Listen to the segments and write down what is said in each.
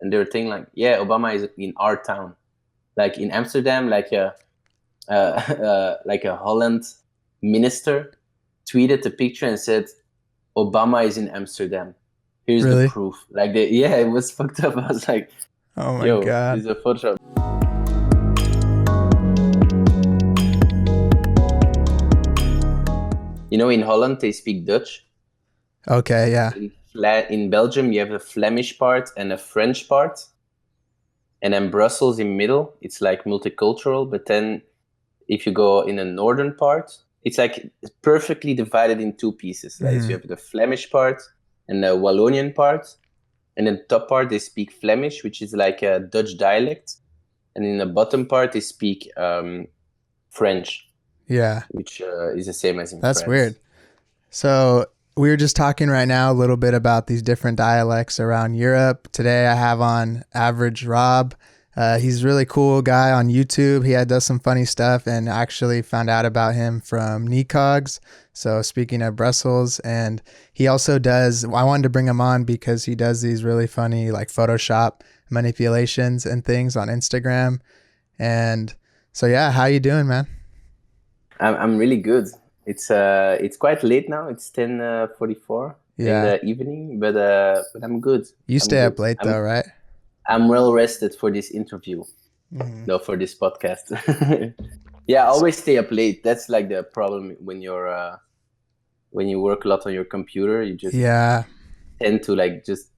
and they were thinking like, yeah, Obama is in our town, like in Amsterdam, like a Holland minister tweeted a picture and said, Obama is in Amsterdam. Here's the Really? proof. Like, yeah, it was fucked up. I was like, Oh my yo, God. this is a Photoshop. You know, in Holland, they speak Dutch. Okay, yeah. In Belgium, you have a Flemish part and a French part. And then Brussels in middle, it's like multicultural. But then if you go in the northern part, it's like perfectly divided in two pieces. Like, so you have the Flemish part and the Wallonian part. And in the top part, they speak Flemish, which is like a Dutch dialect. And in the bottom part, they speak French. Yeah. Which is the same as in That's France. weird. So we were just talking right now a little bit about these different dialects around Europe. Today I have on Average Rob. He's a really cool guy on YouTube. He does some funny stuff, and actually found out about him from Nyberg. So speaking of Brussels, and he also does, I wanted to bring him on because he does these really funny like Photoshop manipulations and things on Instagram. And so, yeah, how you doing, man? I'm really good. It's quite late now. It's 10:44 in the evening, but I'm good. You stay up late though, right? I'm well rested for this interview. No, for this podcast. Yeah, I always stay up late. That's like the problem when you work a lot on your computer. You just tend to like just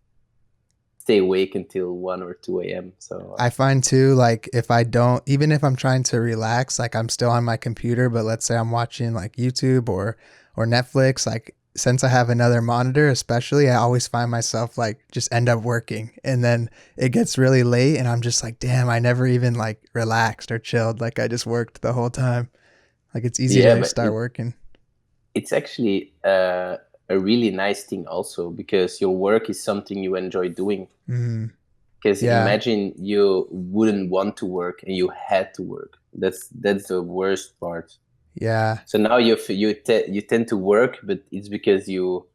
stay awake until 1 or 2 a.m. So I find too, like if I don't, even if I'm trying to relax, like I'm still on my computer, but let's say I'm watching like YouTube or Netflix, like since I have another monitor, especially, I always find myself like just end up working, and then it gets really late and I'm just like, damn, I never even like relaxed or chilled. Like I just worked the whole time. Like it's easy to start working. It's actually a really nice thing also, because your work is something you enjoy doing. Because imagine you wouldn't want to work and you had to work. That's the worst part. Yeah. So now you tend to work, but it's because you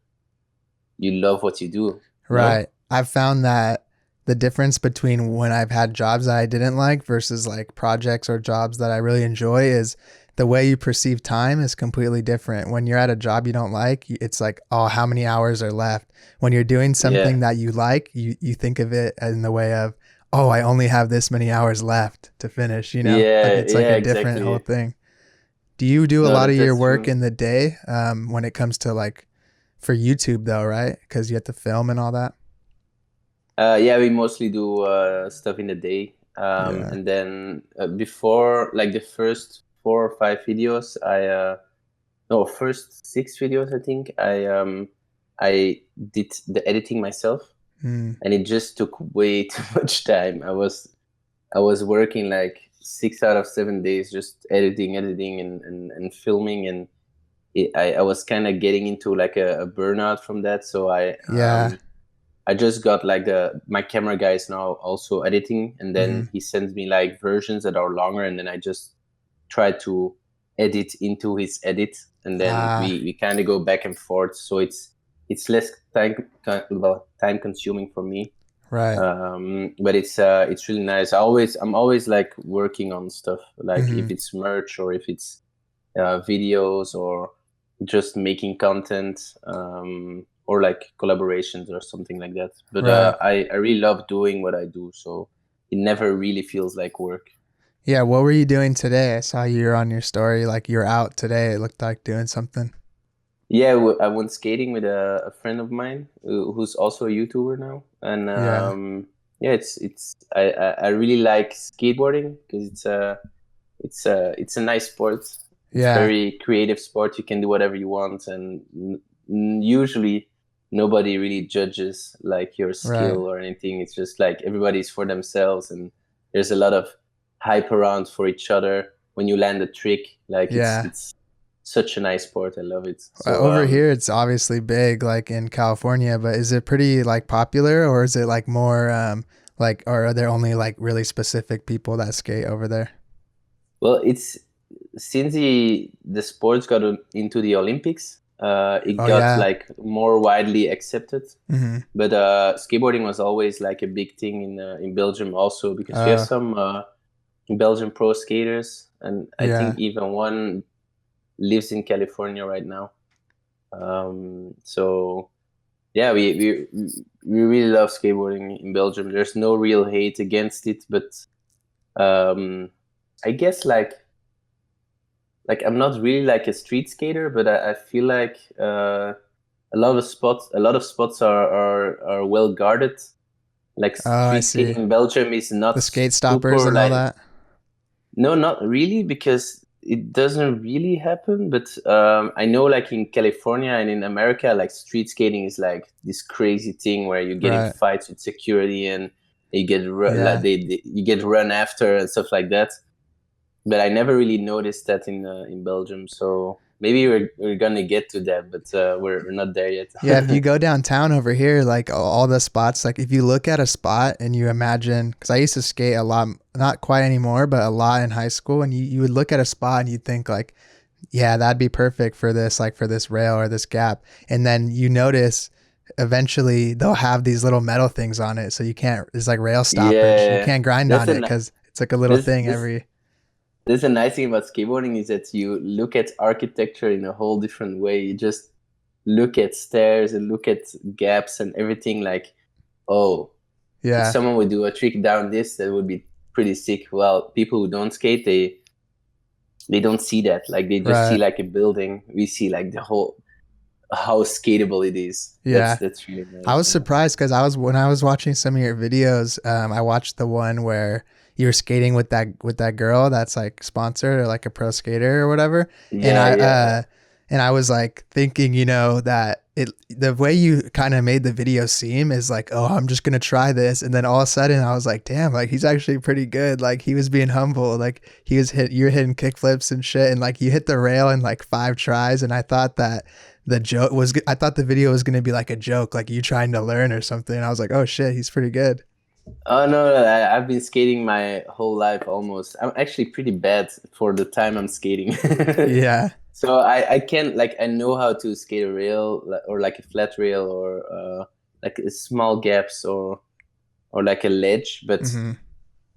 love what you do. Right. No? I've found that the difference between when I've had jobs that I didn't like versus like projects or jobs that I really enjoy is the way you perceive time is completely different. When you're at a job you don't like, it's like, oh, how many hours are left? When you're doing something that you like, you think of it in the way of, oh, I only have this many hours left to finish, you know? Yeah, like it's like a different whole thing. Do you do a lot of your work in the day when it comes to like for YouTube though, right? Because you have to film and all that? Yeah, we mostly do stuff in the day. And then before, like the first 4 or 5 videos, first 6 videos, I think, I did the editing myself. And it just took way too much time. I was working like 6 out of 7 days just editing and filming, and I was kind of getting into like a burnout from that. So I just got like my camera guy is now also editing, and then he sends me like versions that are longer, and then I just try to edit into his edit, and then we kind of go back and forth. So it's less time consuming for me. Right. But it's really nice. I'm always like working on stuff, like if it's merch or if it's videos or just making content, or like collaborations or something like that. But I really love doing what I do, so it never really feels like work. Yeah, what were you doing today? I saw you're on your story, like you're out today. It looked like doing something. Yeah, I went skating with a friend of mine who's also a YouTuber now, and I really like skateboarding because it's a nice sport. It's a very creative sport. You can do whatever you want, and usually nobody really judges like your skill or anything. It's just like everybody's for themselves, and there's a lot of hype around for each other when you land a trick. Like it's such a nice sport. I love it. So, over here it's obviously big, like in California, but is it pretty like popular, or is it like more like, or are there only like really specific people that skate over there? Well, it's since the sports got into the Olympics, it Oh got yeah. like more widely accepted. Mm-hmm. But skateboarding was always like a big thing in Belgium also, because we have Uh, some Belgian pro skaters, and I yeah. think even one lives in California right now. So yeah, we really love skateboarding in Belgium. There's no real hate against it, but um, I guess like I'm not really like a street skater, but I feel like a lot of spots are well guarded. Like Oh, I street skating see. in Belgium is not The skate stoppers super and all like, that. no, not really, because it doesn't really happen. But I know like in California and in America, like street skating is like this crazy thing where you get in Right. fights with security and you get like Yeah. you get run after and stuff like that. But I never really noticed that in Belgium. So maybe we're gonna get to that, but we're not there yet. Yeah, if you go downtown over here, like all the spots, like if you look at a spot and you imagine, because I used to skate a lot, not quite anymore, but a lot in high school, and you would look at a spot and you'd think like, yeah, that'd be perfect for this, like for this rail or this gap. And then you notice eventually they'll have these little metal things on it. So you can't, it's like rail stoppage. You Yeah, can't grind that's on a it ni- because it's like a little this thing this every, There's a nice thing about skateboarding is that you look at architecture in a whole different way. You just look at stairs and look at gaps and everything like, oh, if yeah, someone would do a trick down this, that would be pretty sick. Well, people who don't skate, they don't see that. Like they just see right. like a building. We see like the whole how skatable it is. Yeah. That's really I nice. was surprised because when I was watching some of your videos, I watched the one where you were skating with that girl that's like sponsored or like a pro skater or whatever, and Yeah, yeah. and I was like thinking, that the way you kind of made the video seem is like, oh, I'm just gonna try this, and then all of a sudden I was like, damn, like he's actually pretty good. Like he was being humble, like you're hitting kickflips and shit, and like you hit the rail in like 5 tries, and I thought that I thought the video was going to be like a joke, like you trying to learn or something. I was like, oh shit, he's pretty good. Oh no, I've been skating my whole life almost. I'm actually pretty bad for the time I'm skating. Yeah. So I can like I know how to skate a rail or like a flat rail or like a small gaps or like a ledge. But Hmm.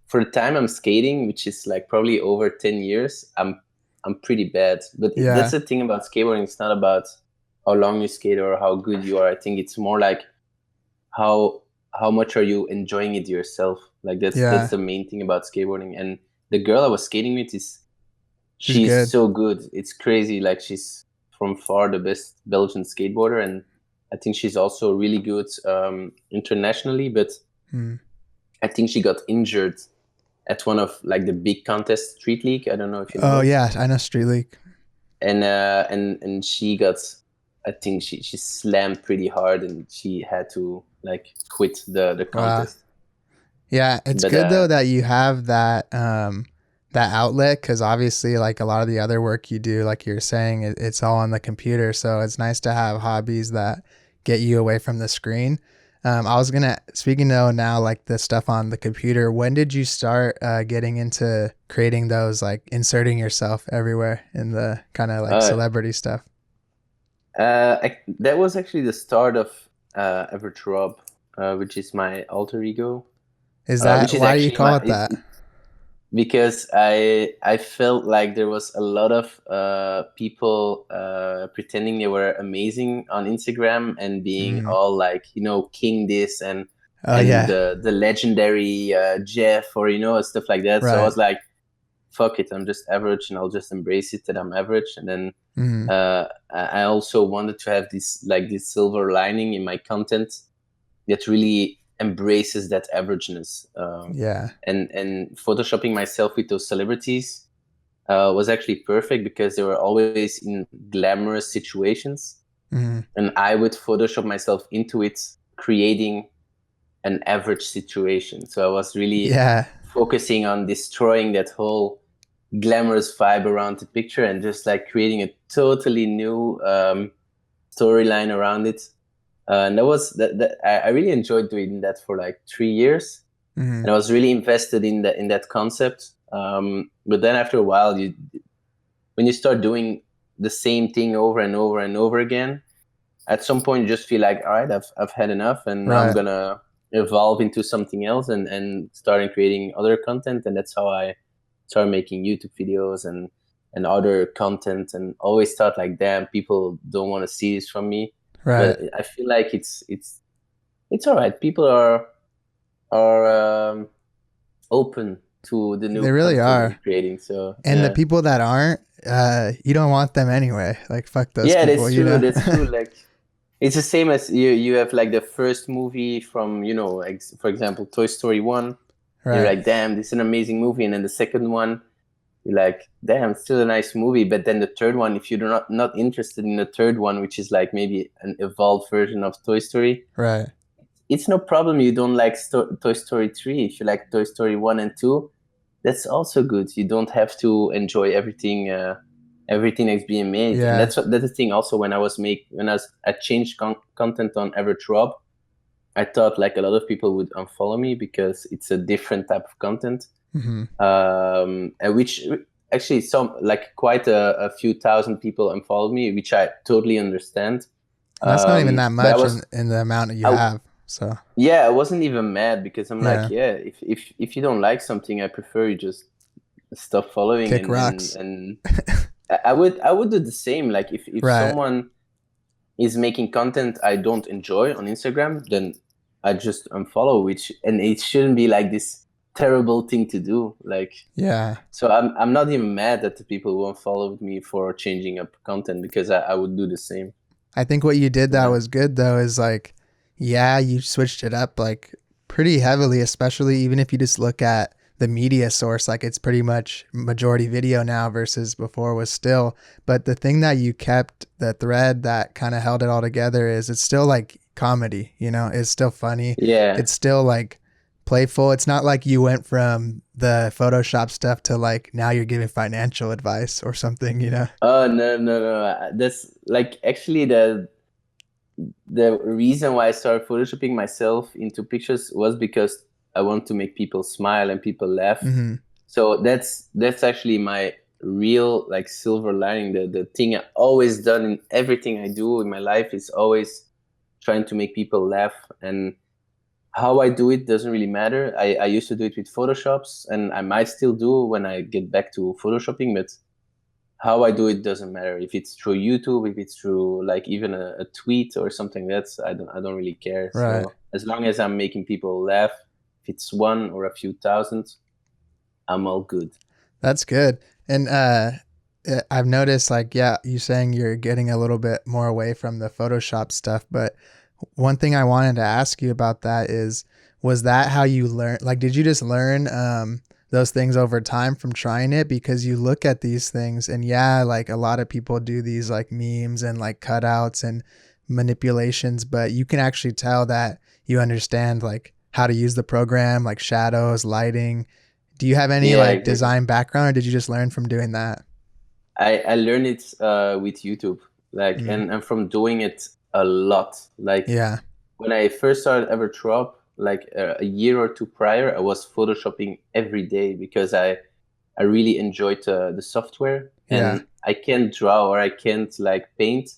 for the time I'm skating, which is like probably over 10 years, I'm pretty bad. But that's Yeah. the thing about skateboarding. It's not about how long you skate or how good you are. I think it's more like how how much are you enjoying it yourself. Like that's Yeah. the main thing about skateboarding. And the girl I was skating with is She's she's good. so good. It's crazy. Like she's from far the best Belgian skateboarder, and I think she's also really good internationally. But Mm. I think she got injured at one of like the big contests, Street League. I don't know if you know Oh it. yeah, I know Street League. And she got, I think she slammed pretty hard, and she had to like quit the Wow. contest. Yeah, it's But good though that you have that outlet, because obviously like a lot of the other work you do, like you're saying, it's all on the computer. So it's nice to have hobbies that get you away from the screen. I was gonna speaking though now like the stuff on the computer. When did you start getting into creating those, like inserting yourself everywhere in the kind of like uh, celebrity stuff? that was actually the start of Average Rob, which is my alter ego, Is that which is why do you actually call it that? because I felt like there was a lot of people pretending they were amazing on Instagram and being Mm. all like, king this Oh and yeah, the legendary Jeff, or stuff like that. So I right. was like, fuck it, I'm just average, and I'll just embrace it that I'm average. And then Mm. I also wanted to have this silver lining in my content that really embraces that averageness. Yeah. And photoshopping myself with those celebrities was actually perfect because they were always in glamorous situations, Mm. and I would Photoshop myself into it, creating an average situation. So I was really Yeah. focusing on destroying that whole glamorous vibe around the picture and just like creating a totally new storyline around it. And that was that I really enjoyed doing that for like 3 years, Mm. and I was really invested in that concept. But then after a while, when you start doing the same thing over and over and over again, at some point you just feel like, all right, I've had enough, and now I'm Right. gonna evolve into something else and starting creating other content. And that's how I started making YouTube videos and other content, and always thought like, damn, people don't want to see this from me. Right. But I feel like it's all right. People are open to the new They really content I'm are. creating. So And the people that aren't, you don't want them anyway. Like, fuck those yeah, people, that's you true. know? That's true. Like, it's the same as you have like the first movie from, like, for example, Toy Story 1. You're Right. like, damn, this is an amazing movie. And then the second one, you're like, damn, it's still a nice movie. But then the third one, if you're not interested in the third one, which is like maybe an evolved version of Toy Story, Right. it's no problem you don't like Toy Story 3. If you like Toy Story 1 and 2, that's also good. You don't have to enjoy everything that's being made. And Yeah. that's the thing also. When I changed content on Average Rob, I thought like a lot of people would unfollow me because it's a different type of content. Mm-hmm. And which actually some like quite a few thousand people unfollowed me, which I totally understand. And that's not even that But much in the amount that you I, have. So, yeah, I wasn't even mad because I'm like, yeah. yeah, if you don't like something, I prefer you just stop following. Kick And rocks. and I would do the same. Like if Right. someone is making content I don't enjoy on Instagram, then I just unfollow, and it shouldn't be like this terrible thing to do. Like, Yeah. so I'm not even mad that the people who unfollowed me for changing up content, because I would do the same. I think what you did that Yeah. was good though is like, yeah, you switched it up like pretty heavily, especially even if you just look at the media source, like it's pretty much majority video now versus before was still. But the thing that you kept, the thread that kind of held it all together, is it's still like comedy, you know, it's still funny. Yeah. It's still like playful. It's not like you went from the Photoshop stuff to like now you're giving financial advice or something, you know? Oh, no, no, no. That's like actually the reason why I started photoshopping myself into pictures was because I want to make people smile and people laugh. Mm-hmm. So that's actually my real like silver lining. The thing I always done in everything I do in my life is always trying to make people laugh. And how I do it doesn't really matter. I used to do it with Photoshops, and I might still do when I get back to photoshopping, but how I do it doesn't matter. If it's through YouTube, if it's through like even a tweet or something, that's I don't really care. Right. So as long as I'm making people laugh, if it's one or a few thousand, I'm all good. That's good. And I've noticed like, yeah, you saying you're getting a little bit more away from the Photoshop stuff, but one thing I wanted to ask you about that is, was that how you learned? Like, did you just learn those things over time from trying it? Because you look at these things and yeah, like a lot of people do these like memes and like cutouts and manipulations, but you can actually tell that you understand like how to use the program, like shadows, lighting. Do you have any Yeah, like exactly. design background or did you just learn from doing that? I learned it with YouTube, like, Mm, and from doing it a lot. Like yeah. when I first started EverDrop, like a year or two prior, I was photoshopping every day because I really enjoyed the software, Yeah. and I can't draw or I can't like paint.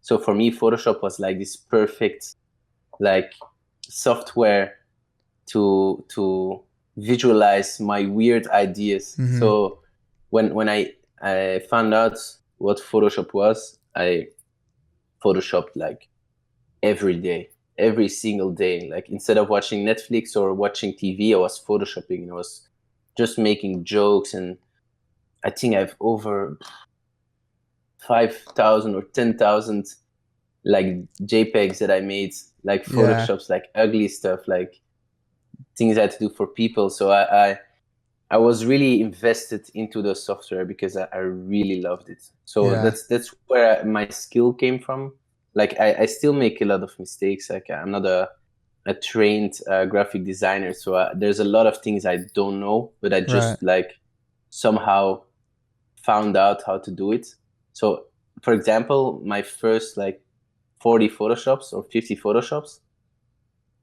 So for me, Photoshop was like this perfect like software to visualize my weird ideas. Mm-hmm. So when I found out what Photoshop was, I photoshopped like every day, every single day. Like instead of watching Netflix or watching TV, I was photoshopping and I was just making jokes. And I think I've over 5,000 or 10,000 like JPEGs that I made, like Yeah. photoshops, like ugly stuff, like things I had to do for people. So I was really invested into the software because I really loved it. So Yeah. that's where my skill came from. Like I still make a lot of mistakes. Like I'm not a trained graphic designer, so there's a lot of things I don't know, but I Right. just like somehow found out how to do it. So for example, my first like 40 photoshops or 50 photoshops,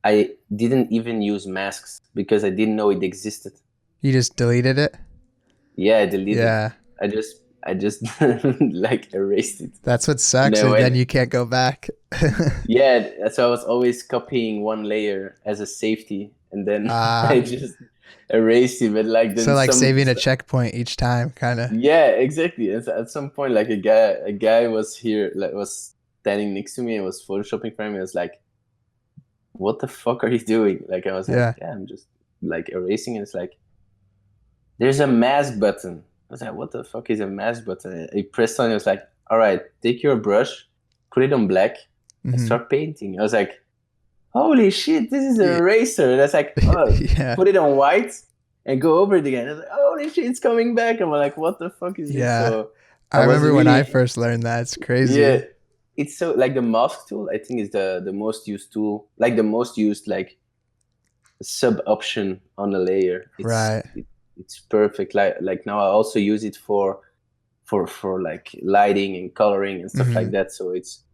I didn't even use masks because I didn't know it existed. You just deleted it? Yeah, I deleted. Yeah. I just I just like erased it. That's what And sucks. then And then when, you can't go back. yeah, so I was always copying one layer as a safety, and then I Ah, just erased it. But like so then like saving a checkpoint each time, kind of. yeah, exactly. And so at some point, like a guy was here, like was standing next to me and was photoshopping for me. I was like, "What the fuck are you doing?" Like I was like, Yeah. "Yeah, I'm just like erasing." And it's like, "There's a mask button." I was like, "What the fuck is a mask button?" I pressed on it. I was like, "All right, take your brush, put it on black, and Hmm. start painting." I was like, "Holy shit, this is an Yeah. eraser." And I was like, "Oh, Yeah. put it on white and go over it again." I was like, "Holy shit, it's coming back." I'm like, "What the fuck is this?" Yeah. So I I was remember when I really, first learned that. It's yeah. crazy. It's so like the mask tool, I think, is the most used tool, like the most used like sub option on a layer. Right. It's perfect. Like now I also use it for like lighting and coloring and stuff like Hmm. that. So it's,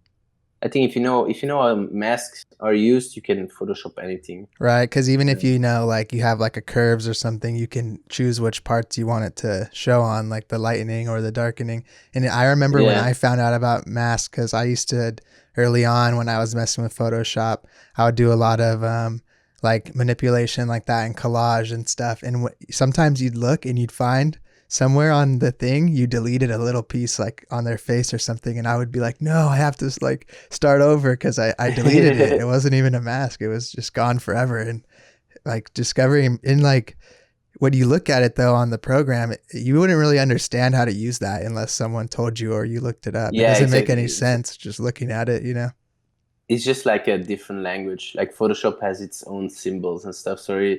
I think if you know how masks are used, you can Photoshop anything. Right. Because even if Yeah. you know, like you have like a curves or something, you can choose which parts you want it to show on, like the lightening or the darkening. And I remember when Yeah. I found out about masks, because I used to, early on when I was messing with Photoshop, I would do a lot of like manipulation like that and collage and stuff. And sometimes you'd look and you'd find somewhere on the thing you deleted a little piece like on their face or something, and I would be like, no, I have to like start over because I deleted it. It wasn't even a mask, it was just gone forever. And like discovering in like when you look at it though on the program, you wouldn't really understand how to use that unless someone told you or you looked it up. It Yeah, doesn't make exactly. any sense just looking at it, you know. It's just like a different language. Like Photoshop has its own symbols and stuff. So you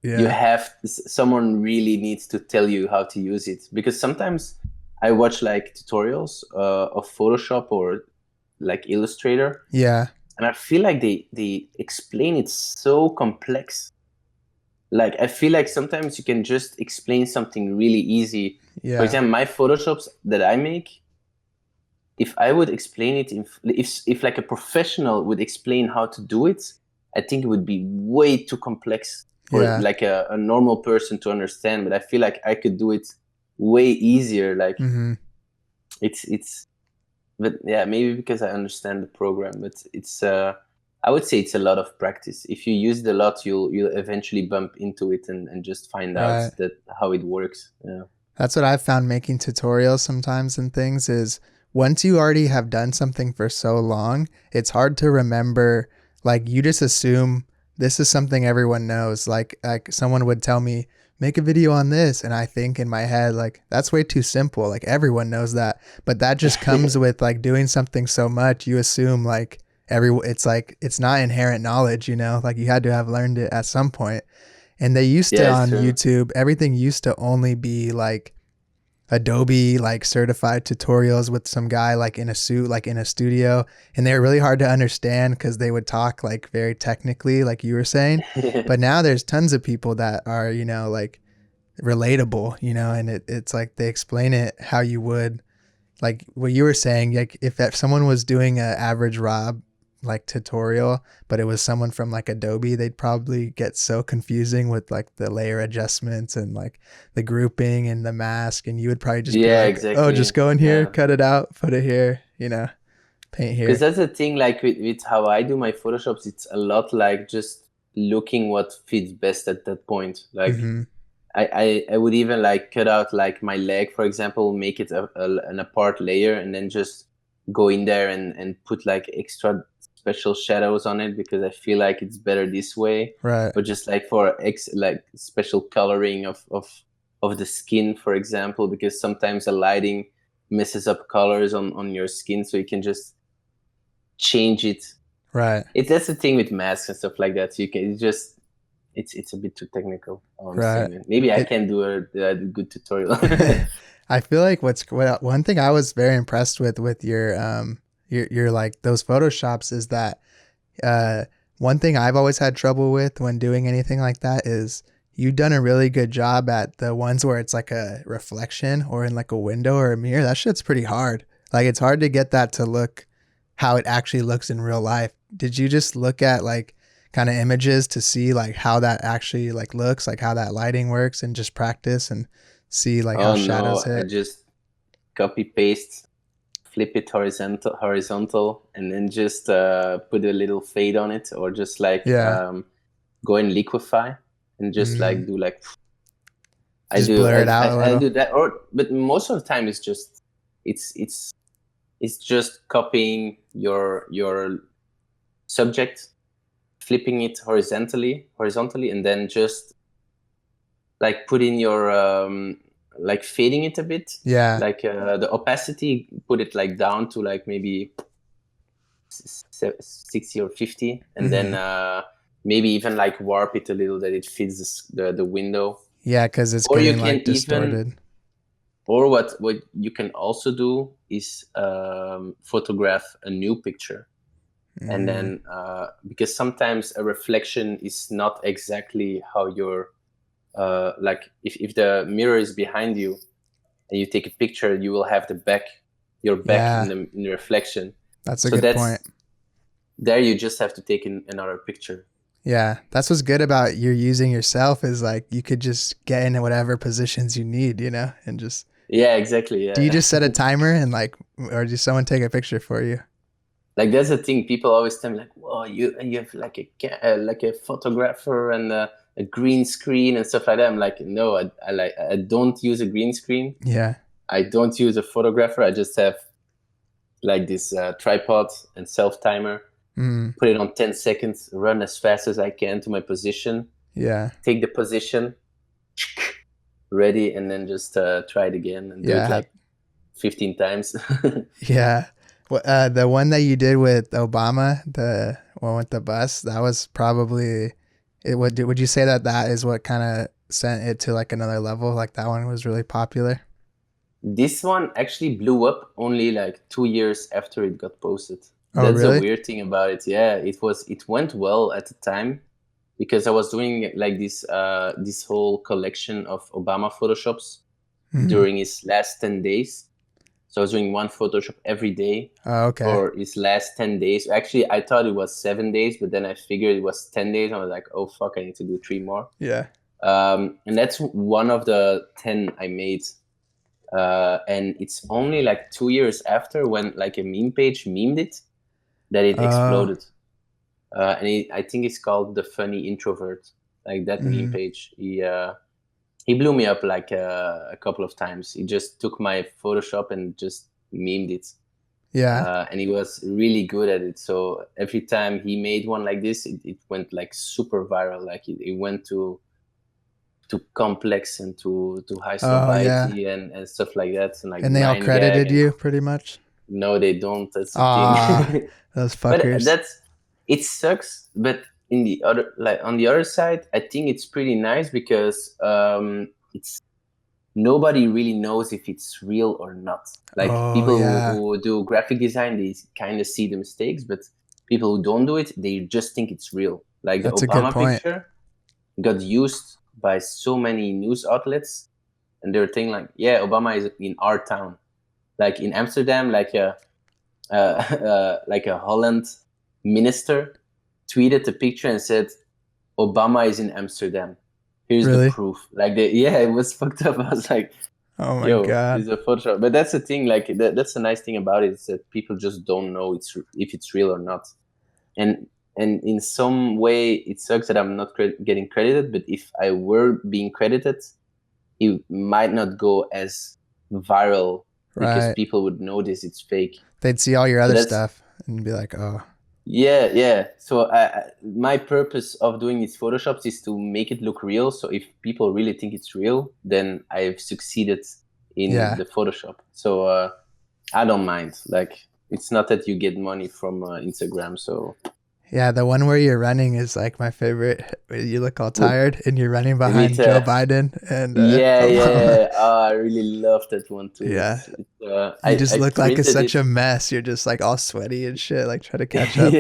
Yeah. have someone really needs to tell you how to use it, because sometimes I watch like tutorials of Photoshop or like Illustrator, Yeah. and I feel like they explain it so complex. Like I feel like sometimes you can just explain something really easy. For Yeah. example, my Photoshops that I make, if I would explain it, if like a professional would explain how to do it, I think it would be way too complex for Yeah. like a normal person to understand. But I feel like I could do it way easier. Like Hmm. it's, but yeah, maybe because I understand the program. But it's I would say it's a lot of practice. If you use it a lot, you'll eventually bump into it and just find out Right. that how it works. Yeah. That's what I've found making tutorials sometimes and things is once you already have done something for so long, it's hard to remember. Like you just assume this is something everyone knows. Like someone would tell me, make a video on this. And I think in my head, like, that's way too simple. Like everyone knows that. But that just comes with like doing something so much, you assume it's like it's not inherent knowledge, you know? Like you had to have learned it at some point. And they used to Yeah, it's on true. YouTube, everything used to only be like Adobe like certified tutorials with some guy like in a suit, like in a studio. And they were really hard to understand because they would talk like very technically, like you were saying. But now there's tons of people that are, you know, like relatable, you know, and it's like they explain it how you would, like what you were saying, like if someone was doing a average Rob like tutorial, but it was someone from like Adobe, they'd probably get so confusing with like the layer adjustments and like the grouping and the mask. And you would probably just be Yeah, like, oh, just exactly. go in here, Yeah. cut it out, put it here, you know, paint Because here. that's the thing, like with how I do my Photoshops, it's a lot like just looking what fits best at that point. Like Mm-hmm. I would even like cut out like my leg, for example, make it an apart layer, and then just go in there and put like extra special shadows on it, because I feel like it's better this way. Right. Or just like for like special coloring of the skin, for example, because sometimes the lighting messes up colors on your skin, so you can just change it. Right. That's the thing with masks and stuff like that. So you can just it's a bit too technical. All I'm Right. saying, man. Maybe I It, can do a good tutorial. I feel like one thing I was very impressed with your like those photoshops is that uh one thing I've always had trouble with when doing anything like that is you've done a really good job at the ones where it's like a reflection or in like a window or a mirror. That shit's pretty hard. Like it's hard to get that to look how it actually looks in real life. Did you just look at like kind of images to see like how that actually like looks, like how that lighting works and just practice and see like how Oh shadows no, I hit? just copy paste, flip it horizontal, and then just put a little fade on it, or just like go and liquefy and just like do like just blur it out a little. I do that, but most of the time it's just copying your subject, flipping it horizontally, and then just like put in your like fading it a bit. Yeah. Like the opacity, put it like down to like maybe 60 or 50, and then maybe even like warp it a little that it fits the window. Yeah, because it's getting like distorted. Or what you can also do is photograph a new picture. And then because sometimes a reflection is not exactly how you're like if the mirror is behind you and you take a picture, you will have your back in the reflection. That's a good point. There you just have to take another picture. Yeah, that's what's good about you're using yourself, is like you could just get into whatever positions you need, you know, and just. Yeah, exactly. Yeah. Do you just set a timer and like, or does someone take a picture for you? Like that's the thing. People always tell me like, "Whoa, you have like a photographer and a green screen and stuff like that." I'm like, no, I don't use a green screen. Yeah. I don't use a photographer. I just have like this tripod and self timer. Put it on 10 seconds. Run as fast as I can to my position. Yeah. Take the position. Ready, and then just try it again and do it like 15 times. Yeah. Well, the one that you did with Obama, the one with the bus, that was probably it. Would you say that is what kind of sent it to like another level? Like that one was really popular? This one actually blew up only like 2 years after it got posted. Oh, That's really? the weird thing about it. Yeah, it went well at the time, because I was doing like this whole collection of Obama Photoshops during his last 10 days. So I was doing one Photoshop every day for his last 10 days. Actually, I thought it was 7 days, but then I figured it was 10 days. I was like, oh, fuck, I need to do 3 more. Yeah. And that's one of the 10 I made. And it's only like 2 years after, when like a meme page memed it, that it exploded. And I think it's called The Funny Introvert, like that meme page. He blew me up like a couple of times. He just took my Photoshop and just memed it. Yeah. And he was really good at it. So every time he made one like this, it went like super viral. Like it went to Complex and to High Society and stuff like that. And like, and they all credited you pretty much? No, they don't. That's the thing. Those fuckers. But it sucks. But on the other side, I think it's pretty nice, because it's nobody really knows if it's real or not. Like people who do graphic design, they kind of see the mistakes, but people who don't do it, they just think it's real. Like the Obama picture got used by so many news outlets, and they're thinking like, yeah, Obama is in our town, like in Amsterdam, like a Holland minister tweeted the picture and said, Obama is in Amsterdam. Here's the proof. Like it was fucked up. I was like, oh my God, it's a Photoshop. But that's the thing. Like that's the nice thing about it, is that people just don't know if it's real or not. And in some way, it sucks that I'm not getting credited. But if I were being credited, it might not go as viral, because people would notice it's fake. They'd see all your other stuff and be like, oh. Yeah. So my purpose of doing these Photoshops is to make it look real. So if people really think it's real, then I've succeeded in the Photoshop. So I don't mind. Like, it's not that you get money from Instagram. So yeah, the one where you're running is like my favorite. You look all tired and you're running behind Joe Biden. And yeah. Oh, I really love that one too. Yeah. You just look like such a mess. You're just like all sweaty and shit, like try to catch up.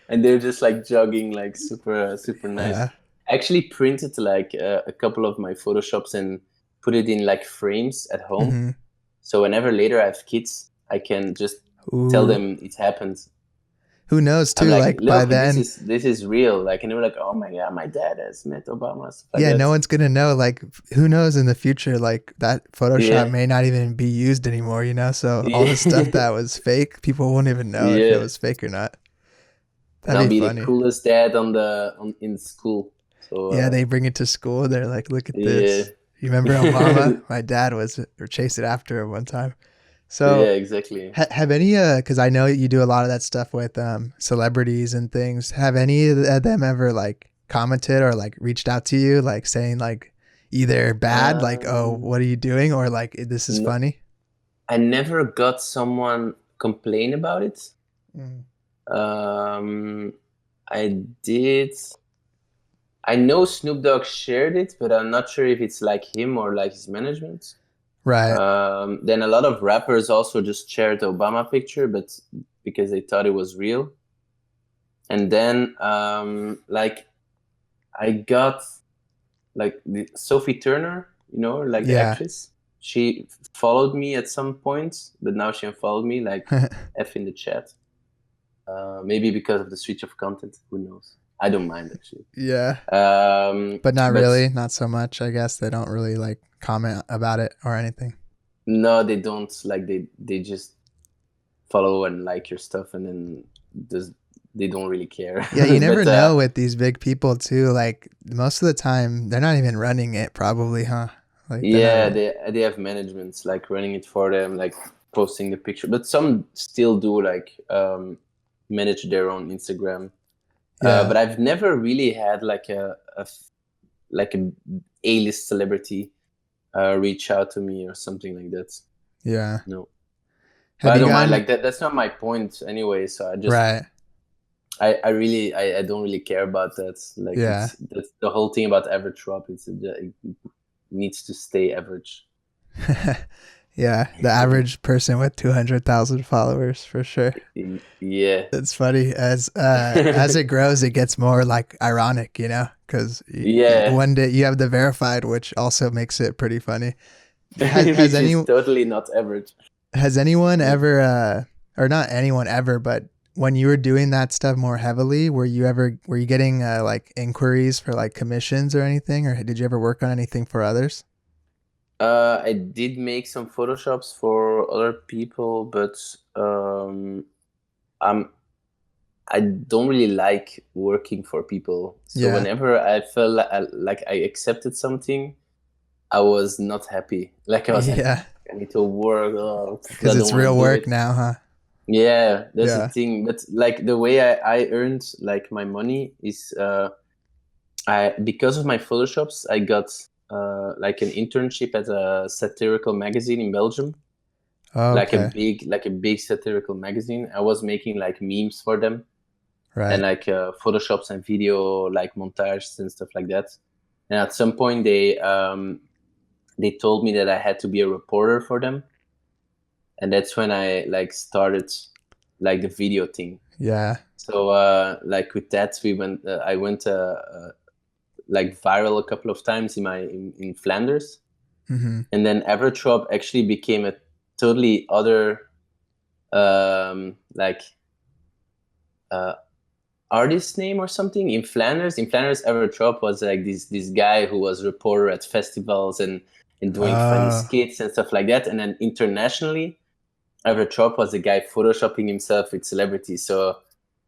And they're just like jogging, like super nice. Yeah. I actually printed like a couple of my Photoshops and put it in like frames at home. So whenever later I have kids, I can just tell them it happened. who knows I'm too, like, like by look, then, this is real. Like, and they were like, oh my God, my dad has met Obama, stuff like yeah, that. no one's gonna know. Like, who knows in the future? Like that Photoshop Yeah. may not even be used anymore, you know. So all the stuff Yeah. that was fake, people won't even know if it Yeah. was fake or not. And That'd I'll be be the funny. coolest dad in school. Yeah, So they bring it to school. They're like, look at yeah. this. You remember Obama? My dad was or chased it after him one time. So Yeah, exactly. have any because I know you do a lot of that stuff with celebrities and things. Have any of them ever like commented or like reached out to you, like saying like either bad, like oh Um, what are you doing, or like this is no, funny? I never got someone complain about it. Mm. Um, I did. I know Snoop Dogg shared it, but I'm not sure if it's like him or like his management. Right. Then a lot of rappers also just shared the Obama picture, but because they thought it was real. And then like I got like Sophie Turner, like the Yeah. actress. She followed me at some point, but now she unfollowed me, like F in the chat. Maybe because of the switch of content. Who knows? I don't mind actually. Yeah. But not But really, not so much. I guess they don't really like comment about it or anything. no, they don't. Like they just follow and like your stuff, and then just they don't really care. Yeah, you never But know with these big people too. Like most of the time, they're not even running it, probably, huh? Like they're not yeah, really. they have managements like running it for them, like posting the picture. But some still do like manage their own Instagram. Yeah, But I've never really had like like a A-list celebrity reach out to me or something like that. yeah. No, but Have I you don't mind. gotten Like that. That's not my point anyway. So right? I really, I don't really care about that. Like Yeah, that's the whole thing about average drop. It needs to stay average. yeah. The average person with 200,000 followers for sure. Yeah. It's funny as it grows, it gets more like ironic, you know, because Yeah. one day you have the verified, which also makes it pretty funny. Has Which is any totally not average. has anyone ever or not anyone ever, but when you were doing that stuff more heavily, were you getting like inquiries for like commissions or anything, or did you ever work on anything for others? I did make some photoshops for other people, but I'm I don't really like working for people. So Yeah. whenever I felt like I accepted something, I was not happy. Like I was like, Yeah, I need to work. Oh, because I don't it's want to real do work it. now, huh? Yeah, that's the Yeah. thing. But like the way I earned like my money is I because of my photoshops, I got like an internship at a satirical magazine in Belgium. Okay. Like a big satirical magazine. I was making like memes for them and Right. like photoshops and video like montages and stuff like that. And at some point they told me that I had to be a reporter for them, and that's when I like started like the video thing. Yeah. So like with that I went like viral a couple of times in Flanders, Mm-hmm. and then Evertrop actually became a totally other like uh, artist name or something in Flanders. In Flanders, Evertrop was like this guy who was reporter at festivals and doing funny Oh, skits and stuff like that. And then internationally, Evertrop was a guy photoshopping himself with celebrities. So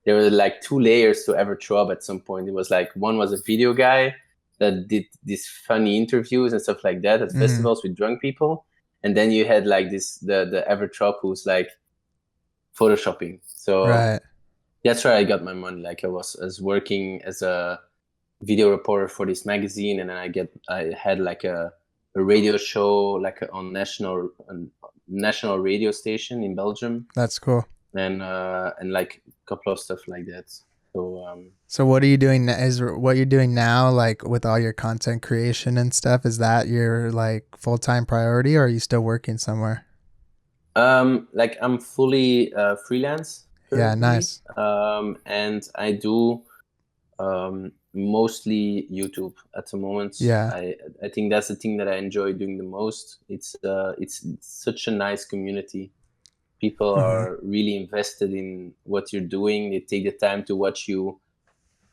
there were like two layers to Evertrop at some point. It was like one was a video guy that did these funny interviews and stuff like that at mm, festivals with drunk people. And then you had like the Evertrop who's like photoshopping. So right. that's where I got my money. Like I was working as a video reporter for this magazine, and then I had like a radio show like on national radio station in Belgium, That's cool. and like a couple of stuff like that. So So what are you doing? Is what you're doing now, like with all your content creation and stuff, is that your like full-time priority, or are you still working somewhere? like I'm fully freelance Yeah, currently, nice. and I do mostly YouTube at the moment. Yeah, I think that's the thing that I enjoy doing the most. It's such a nice community. People Mm-hmm. are really invested in what you're doing. They take the time to watch you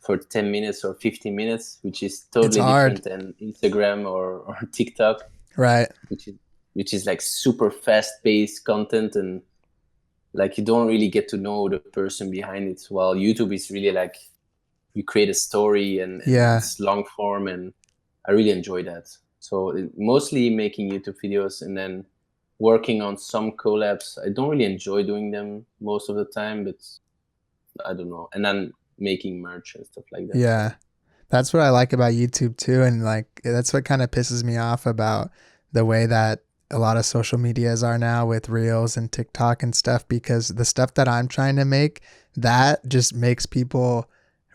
for 10 minutes or 15 minutes, which is It's totally hard. different than Instagram or TikTok, Right. which is like super fast-paced content, and like you don't really get to know the person behind it. While YouTube is really like you create a story and Yeah. it's long form, and I really enjoy that. So mostly making YouTube videos and then working on some collabs. I don't really enjoy doing them most of the time, but I don't know. And then making merch and stuff like that. So Yeah. That's what I like about YouTube too. And like, that's what kind of pisses me off about the way that a lot of social medias are now with Reels and TikTok and stuff, because the stuff that I'm trying to make, that just makes people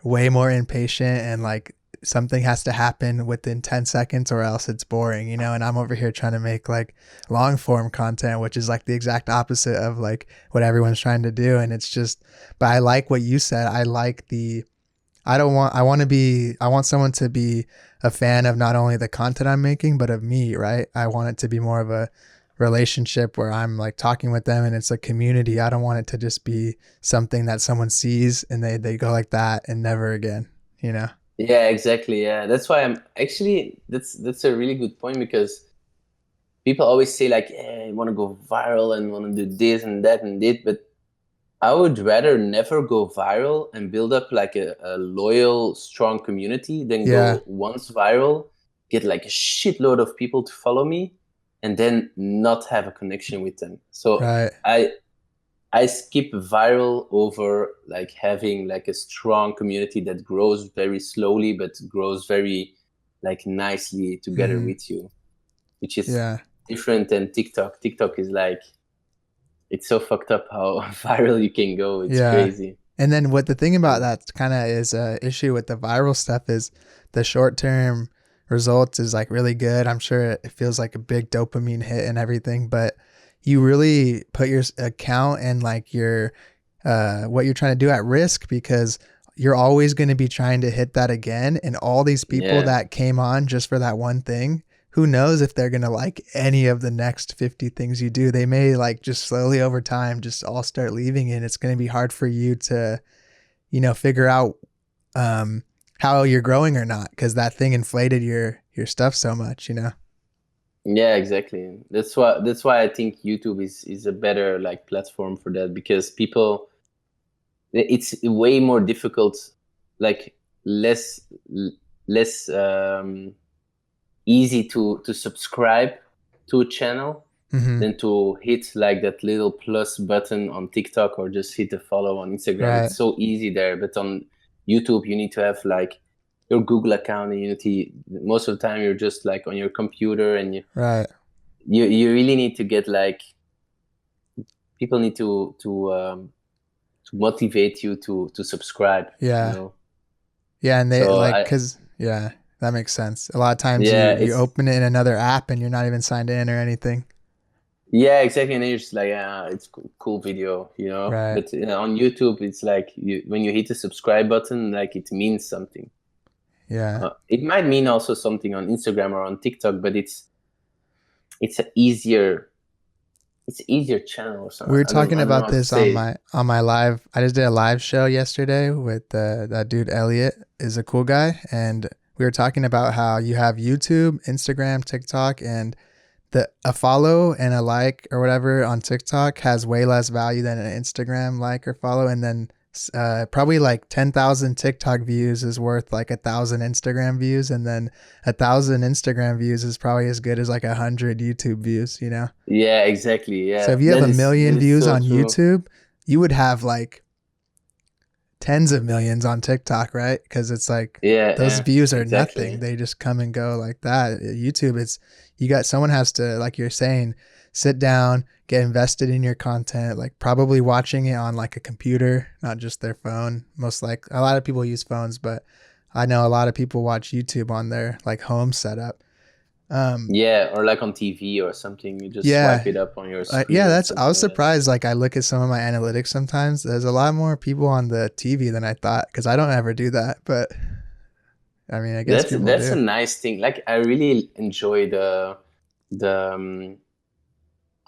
way more impatient, and like something has to happen within 10 seconds or else it's boring, you know? And I'm over here trying to make like long form content, which is like the exact opposite of like what everyone's trying to do. And it's just, but I like what you said. I like the, I want someone to be a fan of not only the content I'm making, but of me, right? I want it to be more of a relationship where I'm like talking with them and it's a community. I don't want it to just be something that someone sees and they go like that and never again, you know? yeah, exactly. Yeah, that's why I'm actually that's a really good point, because people always say like, yeah, I want to go viral and want to do this and that and this, but I would rather never go viral and build up like a loyal, strong community than Yeah, go once viral, get like a shitload of people to follow me, and then not have a connection with them. So right. I skip viral over like having like a strong community that grows very slowly but grows very like nicely together Hmm. with you, which is Yeah, different than TikTok. TikTok is like, it's so fucked up how viral you can go. It's yeah. crazy. And then what the thing about Yeah. that kind of is a issue with the viral stuff is the short term results is like really good. I'm sure it feels like a big dopamine hit and everything, but you really put your account and like your what you're trying to do at risk, because you're always going to be trying to hit that again, and all these people Yeah. that came on just for that one thing, who knows if they're going to like any of the next 50 things you do. They may like just slowly over time just all start leaving, and it's going to be hard for you to, you know, figure out um how you're growing or not, because that thing inflated your stuff so much, you know. Yeah, exactly. That's why I think YouTube is a better like platform for that, because people, it's way more difficult, like less less easy to subscribe to a channel Mm-hmm. than to hit like that little plus button on TikTok or just hit a follow on Instagram. Right. It's so easy there, but on YouTube you need to have like your Google account, and most of the time you're just like on your computer, and Right. you really need to get like, people need to motivate you to subscribe, you Yeah. know. Yeah, and they So like, cause yeah, that makes sense. A lot of times yeah, you open it in another app and you're not even signed in or anything. yeah, exactly. And then you're just like, it's cool video, you know. Right. But on YouTube, it's like when you hit the subscribe button, like it means something. Yeah. It might mean also something on Instagram or on TikTok, but it's a easier it's easier channel or We something. were I don't talking I don't know about how to this say it. on my live. I just did a live show yesterday with that dude Elliot is a cool guy, and we were talking about how you have YouTube, Instagram, TikTok, and the a follow and a like or whatever on TikTok has way less value than an Instagram like or follow, and then probably like 10,000 TikTok views is worth like 1,000 Instagram views, and then 1,000 Instagram views is probably as good as like 100 YouTube views, you know? Yeah, exactly. So Yeah, if you have a that million is views so on true. YouTube, you would have like tens of millions on TikTok, right? Because it's like Yeah, those yeah, views are nothing. exactly. They just come and go like that. YouTube, it's you got someone has to, like you're saying, sit down, get invested in your content, like probably watching it on like a computer, not just their phone. Most like a lot of people use phones, but I know a lot of people watch YouTube on their like home setup. Um, Yeah, or like on TV or something, you just swipe yeah, it up on your yeah, screen or that's. I something was like that. surprised. Like I look at some of my analytics sometimes. There's a lot more people on the TV than I thought, because I don't ever do that. But I mean, I guess people That's a do. nice thing. Like I really enjoy the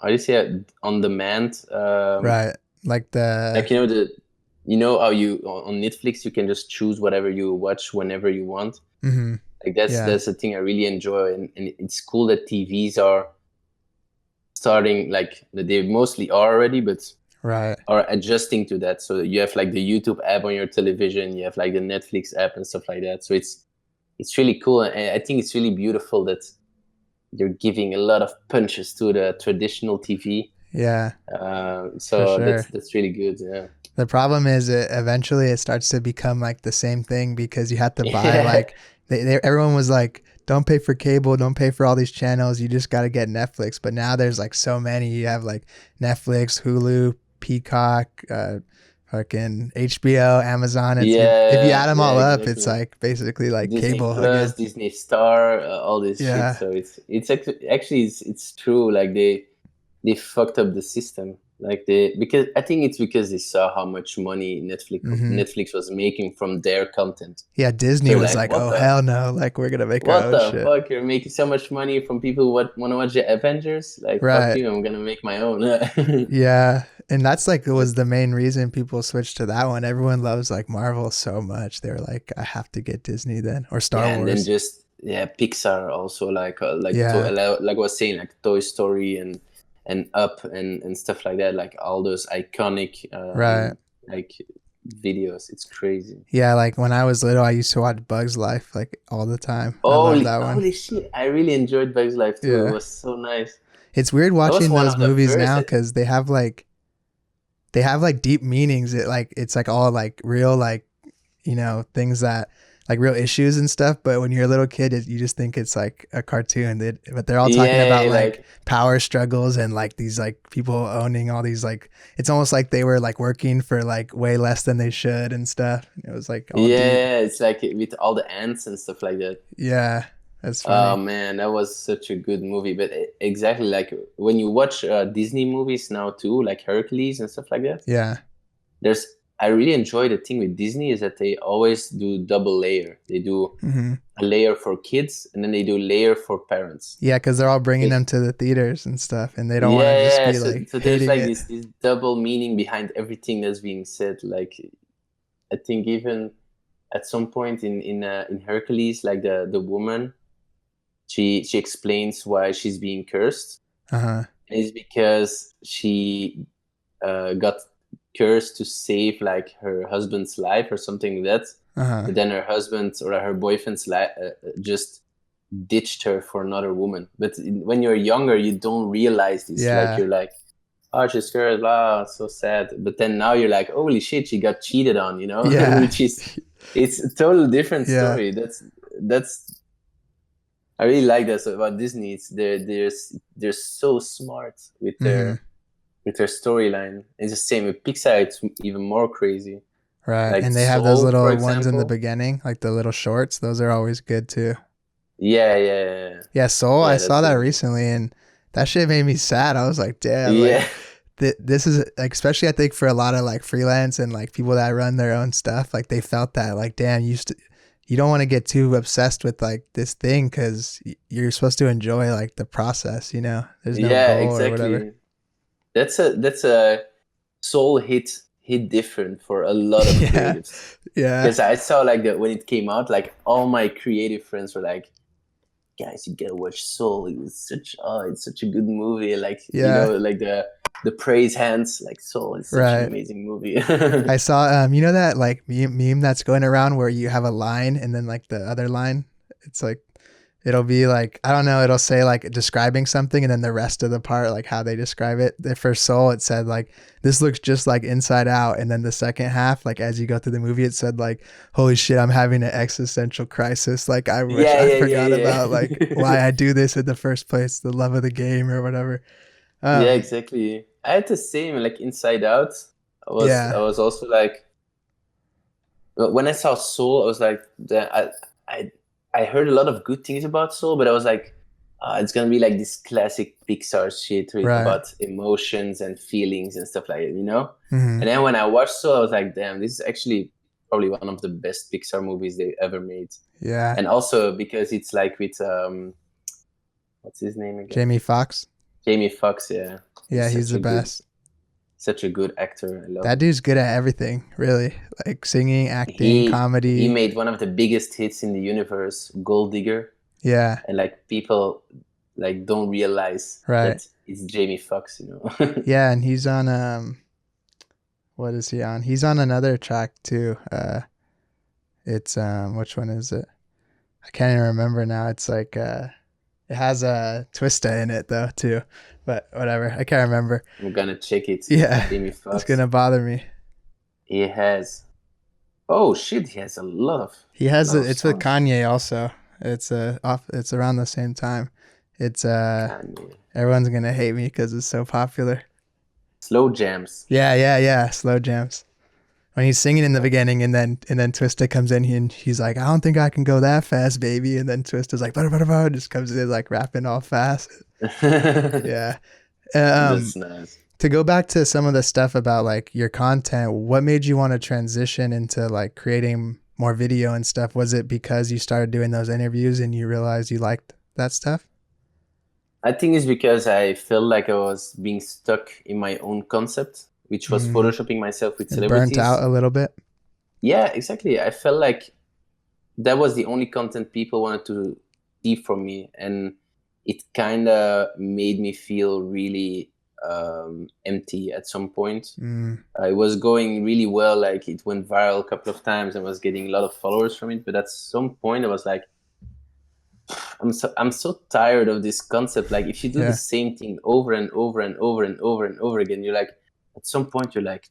how do you say it? On demand. Right. Like the, Like how you on Netflix you can just choose whatever you watch whenever you want. mm-hmm. Like that's Yeah. that's the thing I really enjoy, and it's cool that TVs are starting, like they mostly are already, but Right. are adjusting to that. So you have like the YouTube app on your television, you have like the Netflix app and stuff like that. So it's really cool, and I think it's really beautiful that you're giving a lot of punches to the traditional TV. Yeah, for So sure. that's really good. Yeah. The problem is eventually it starts to become like the same thing because you have to buy Yeah. like everyone was like, don't pay for cable, don't pay for all these channels, you just got to get Netflix. But now there's like so many. You have like Netflix, Hulu, Peacock, fucking HBO, Amazon. If you Yeah, add them yeah, all up, it's exactly. like basically like Disney cable Plus, again. Disney Star, all this shit. Yeah. So it's actually it's true. Like they fucked up the system. Like because I think it's because they saw how much money Hmm. Netflix was making from their content. Yeah, So Disney they're was like, like, oh hell no, like we're gonna make our what own the shit. fuck? You're making so much money from people who want to watch the Avengers? Like fuck Right. you, I'm gonna make my own. Yeah, and that's like But was the main reason people switched to that one. Everyone loves like Marvel so much. They're like, I have to get Disney then or Star yeah, and then Wars. just yeah, Pixar also Yeah, like I was saying, like Toy Story and Up and stuff like that, like all those iconic right. like videos. It's crazy. Yeah, like when I was little, I used to watch Bugs Life like all the time. I love that one. Holy shit! I really enjoyed Bugs Life too. It Yeah, was so nice. it's weird That was watching one those of the movies first. now because they have like deep meanings. It's like all like real like things that like real issues and stuff. But when you're a little kid, you just think it's like a cartoon. But they're all talking about Yeah, like like power struggles and like these like people owning all these like it's almost like they were like working for like way less than they should and stuff. It was like all deep. yeah, it's like with all the ants and stuff like that. Yeah, that's Oh funny. man, that was such a good movie. But exactly like when you watch Disney movies now too, like Hercules and stuff like that. Yeah. There's I really enjoy the thing with Disney is that they always do double layer. They do Hmm. a layer for kids and then they do layer for parents. Yeah, because they're all bringing Like, them to the theaters and stuff, and they don't want to just yeah, yeah. be So like so there's hating like it. this double meaning behind everything that's being said. Like I think even at some point in Hercules, like the woman, she explains why she's being cursed. Uh huh. And it's because she got cursed to save like her husband's life or something like that. Uh huh. But then her husband or her boyfriend's life just ditched her for another woman. But when you're younger, you don't realize this. Like Yeah. you're like, oh, she's cursed, blah, so sad. But then now you're like, holy shit, she got cheated on, Yeah. which is it's a total different Yeah. story. That's I really like that about Disney. They're so smart Hmm. with their storyline. It's the same with Pixar. It's even more crazy. Right. Like And they have those Soul, for little ones in the example. beginning, like the little shorts. Those are always good too. Yeah, yeah, yeah, Yeah, Soul, I yeah. saw That's that really good. recently and that shit made me sad. I was like, damn, like Yeah, this is like, especially I think for a lot of like freelance and like people that run their own stuff, like they felt that like, damn, you don't want to get too obsessed with like this thing because you're supposed to enjoy like the process, there's no yeah, goal or whatever. exactly. That's a Soul hit different for a lot of Yeah. creatives. Yeah. Because I saw like that when it came out, like all my creative friends were like, guys, you gotta watch Soul. It's such a good movie. Like Yeah. like the praise hands. Like Soul is such an Right. amazing movie. I saw that like meme that's going around where you have a line and then like the other line, it's like it'll be like I don't know, it'll say like describing something and then the rest of the part like how they describe it. The first Soul it said like this looks just like Inside Out, and then the second half like as you go through the movie it said like holy shit I'm having an existential crisis, like I wish Yeah, I yeah, forgot about yeah, like why I do this in the first place, the love of the game or whatever. yeah, Um exactly. I had the same like Inside Out. I yeah. was also like when I saw Soul, I was like, I I heard a lot of good things about Soul, but I was like, it's gonna be like this classic Pixar shit Right. about emotions and feelings and stuff like that. Hmm. And then when I watched Soul, I was like, damn, this is actually probably one of the best Pixar movies they ever made. Yeah. And also because it's like with what's his name again? Jamie Foxx. Jamie Foxx, yeah. Yeah, he's the best. Such a good actor. I love That him. dude's good at everything, really. Like singing, acting, He comedy. made one of the biggest hits in the universe, Gold Digger. Yeah, And like people like don't realize right. that it's Jamie Foxx, you know. Yeah, and he's on what is he on? He's on another track too. It's which one is it? I can't even remember now. It's like it has a Twista in it though too. But whatever. I can't remember. I'm gonna check it. Yeah. Jamie It's Foxx. gonna bother me. He has oh shit, he has a lot of He has it's with songs. Kanye also. It's it's around the same time. It's Kanye. everyone's gonna hate me because it's so popular. Slow Jams. Yeah. Slow jams. When he's singing in the beginning and then Twista comes in and he's like, I don't think I can go that fast, baby. And then Twista's like, just comes in like rapping all fast. Yeah. That's nice. To go back to some of the stuff about like your content, what made you want to transition into like creating more video and stuff? Was it because you started doing those interviews and you realized you liked that stuff? I think it's because I felt like I was being stuck in my own concept, which was photoshopping myself with celebrities. Burnt out a little bit. Yeah, exactly. I felt like that was the only content people wanted to see from me, and it kind of made me feel really empty at some point. It was going really well, like it went viral a couple of times and was getting a lot of followers from it, but at some point I was like, I'm so tired of this concept. Like if you do the same thing over and over and over and over and over again, you're like, at some point you're like,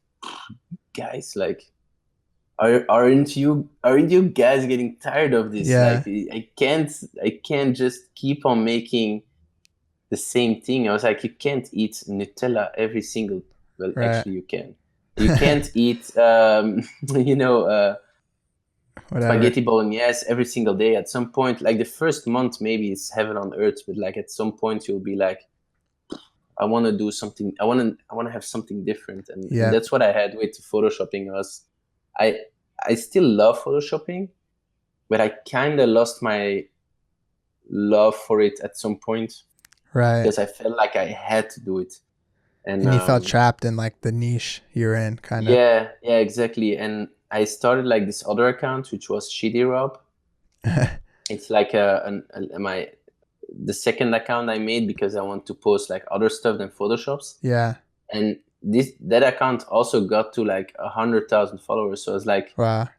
guys, like aren't you guys getting tired of this? Yeah. Like I can't just keep on making the same thing. I was like, you can't eat Nutella every single, well, actually you can. You can't eat you know spaghetti bolognese every single day. At some point, like the first month maybe it's heaven on earth, but like at some point you'll be like, I want to do something. I want to have something different, and that's what I had with photoshopping. I still love photoshopping, but I kind of lost my love for it at some point, right? Because I felt like I had to do it, and you felt trapped in like the niche you're in, kind of. Yeah, exactly. And I started like this other account, which was Shitty Rob. It's like the second account I made because I want to post like other stuff than Photoshops. Yeah. And that account also got to like 100,000 followers. So I was like, wow,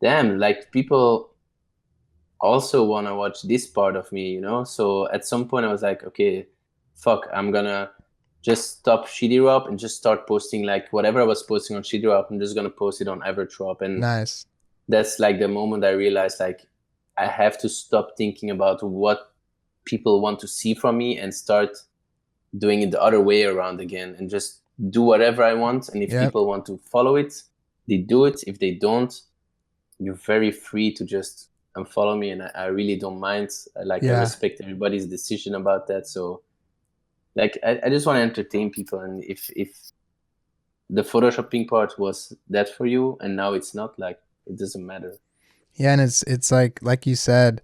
damn, like people also want to watch this part of me, you know? So at some point I was like, okay, fuck, I'm gonna just stop Shitty Rob and just start posting like whatever I was posting on Shitty Rob. I'm just gonna post it on Average Rob. And nice. That's like the moment I realized like I have to stop thinking about what people want to see from me and start doing it the other way around again and just do whatever I want. And if people want to follow it, they do it. If they don't, you're very free to just unfollow me, and I really don't mind. I respect everybody's decision about that. So like I just want to entertain people, and if the photoshopping part was that for you and now it's not, like it doesn't matter. Yeah, and it's like you said,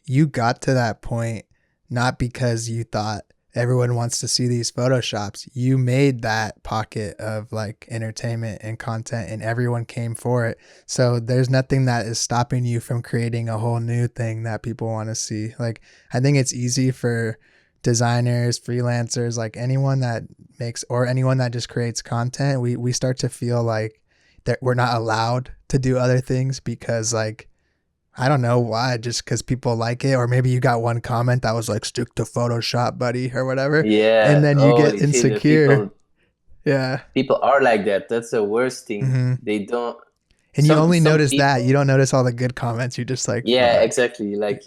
you got to that point not because you thought everyone wants to see these photoshops. You made that pocket of like entertainment and content and everyone came for it. So there's nothing that is stopping you from creating a whole new thing that people want to see. Like I think it's easy for designers, freelancers, like anyone that makes or anyone that just creates content, we start to feel like that we're not allowed to do other things because like I don't know why, just because people like it, or maybe you got one comment that was like stick to Photoshop, buddy, or whatever. Yeah. And then you get insecure. People are like that. That's the worst thing. Mm-hmm. They don't. And you only notice that. You don't notice all the good comments. You just like, exactly. Like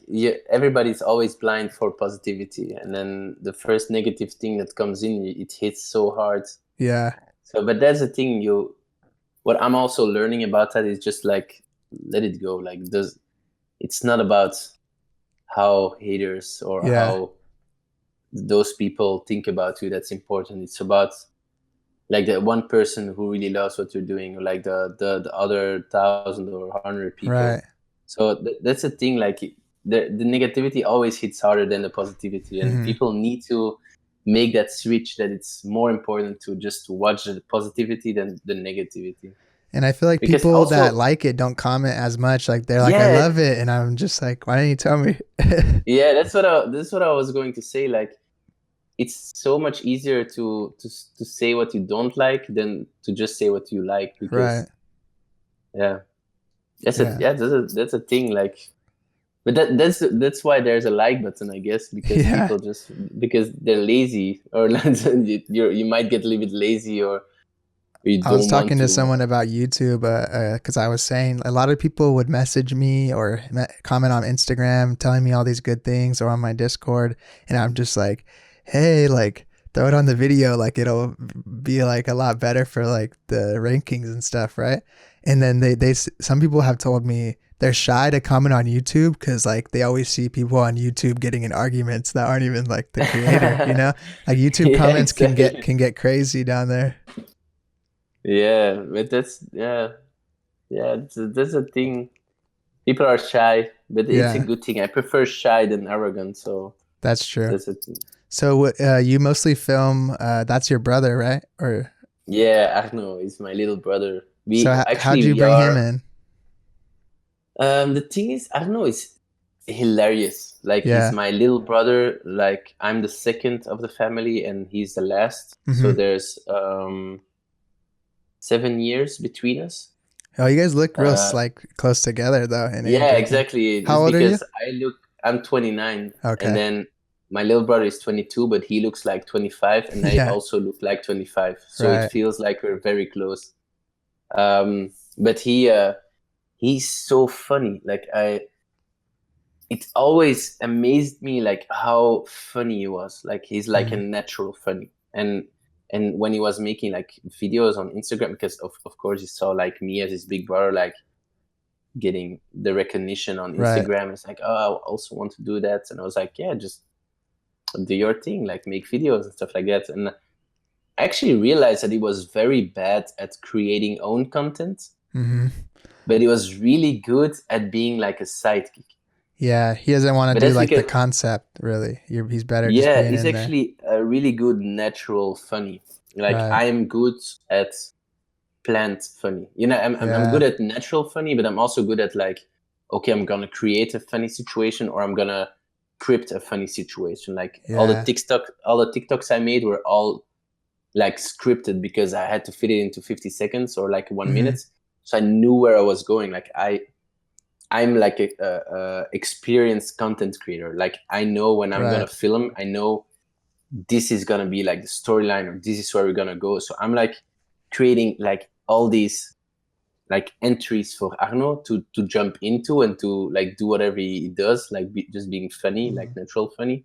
everybody's always blind for positivity. And then the first negative thing that comes in, it hits so hard. Yeah. So, but that's the thing what I'm also learning about that is just like, let it go. Like it's not about how haters or how those people think about you that's important. It's about like the one person who really loves what you're doing, or like the other 1,000 or 100 people. Right. So that's the thing. Like the negativity always hits harder than the positivity, and people need to make that switch that it's more important to just watch the positivity than the negativity. And I feel like Because people also, that like it don't comment as much. Like they're like, I yeah, love it. And I'm just like, why didn't you tell me? yeah, that's what I was going to say. Like, it's so much easier to say what you don't like than to just say what you like, Right. because yeah, Yeah. that's a thing. Like, but that's why there's a like button, I guess, because Yeah. people just, because they're lazy, or you might get a little bit lazy, or you I was don't want talking to to. someone about YouTube because I was saying a lot of people would message me or comment on Instagram telling me all these good things or on my Discord. And I'm just like, hey, like throw it on the video. Like it'll be like a lot better for like the rankings and stuff. Right. And then some people have told me they're shy to comment on YouTube because like they always see people on YouTube getting in arguments that aren't even like the creator, you know, like YouTube Yeah, comments exactly. can get crazy down there. Yeah, but that's a thing. People are shy, but it's a Yeah, good thing. I prefer shy than arrogant, so that's true. that's a thing. So you mostly film, that's your brother, right? Or Yeah, Arno is my little brother. so We how'd actually you we bring him are. in? The thing is, Arno is hilarious. Like, he's Yeah. my little brother. Like, I'm the second of the family, and he's the last. So Mm-hmm. there's 7 years between us. Oh, you guys look real Uh, like close together though in age, yeah, I think. exactly. How It's old are you? because I'm 29, and Okay. then my little brother is 22, but he looks like 25, and I Yeah. also look like 25. So it Right. feels like we're very close. But he's so funny. Like, it always amazed me, like, how funny he was. Like, he's like a Mm-hmm. natural funny. And when he was making like videos on Instagram, because of course he saw like me as his big brother, like getting the recognition on Right. Instagram. It's like, oh, I also want to do that. And I was like, yeah, just do your thing, like make videos and stuff like that. And I actually realized that he was very bad at creating own content, Mm-hmm. but he was really good at being like a sidekick. Yeah. He doesn't want But to do that's like the because, concept really. He's better just yeah, being he's in there. actually a really good natural funny. Like, Right. I'm good at planned funny. You know, I'm good Yeah. at natural funny, but I'm also good at, like, okay, I'm gonna create a funny situation, or I'm gonna script a funny situation. Like, Yeah. all the TikToks I made were all like scripted, because I had to fit it into 50 seconds or like 1 minute. Mm-hmm. So I knew where I was going. Like, I'm like a experienced content creator. Like, I know when I'm gonna Right. film, I know this is gonna be like the storyline, or this is where we're gonna go. So I'm like creating like all these like entries for Arno to jump into, and to like do whatever he does, like just being funny, like natural funny.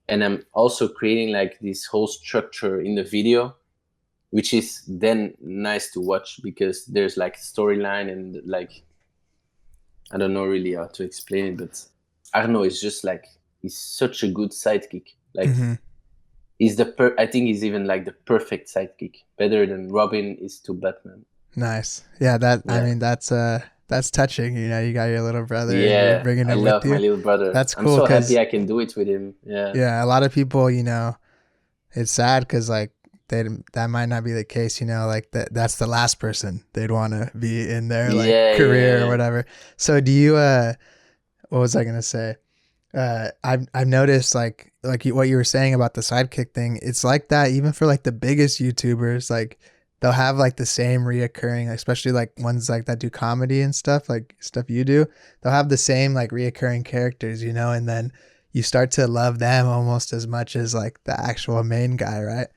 And I'm also creating like this whole structure in the video, which is then nice to watch, because there's like storyline, and like, I don't know really how to explain it, but Arno is just like, he's such a good sidekick. Like, Mm-hmm. he's I think he's even like the perfect sidekick, better than Robin is to Batman. Nice. Yeah. I Yeah. mean, that's touching. You know, you got your little brother and you're Yeah, bringing I him with love my you. little brother. That's I'm cool so happy because, I can do it with him. Yeah. yeah, a lot of people, you know, it's sad because like that might not be the case, you know, like that's the last person they'd want to be in their like Yeah, career or yeah, whatever. So do you what was I gonna say? I've noticed what you were saying about the sidekick thing. It's like that even for like the biggest YouTubers. Like they'll have like the same reoccurring, especially like ones like that do comedy and stuff, like stuff you do. They'll have the same like reoccurring characters, you know, and then you start to love them almost as much as like the actual main guy, right?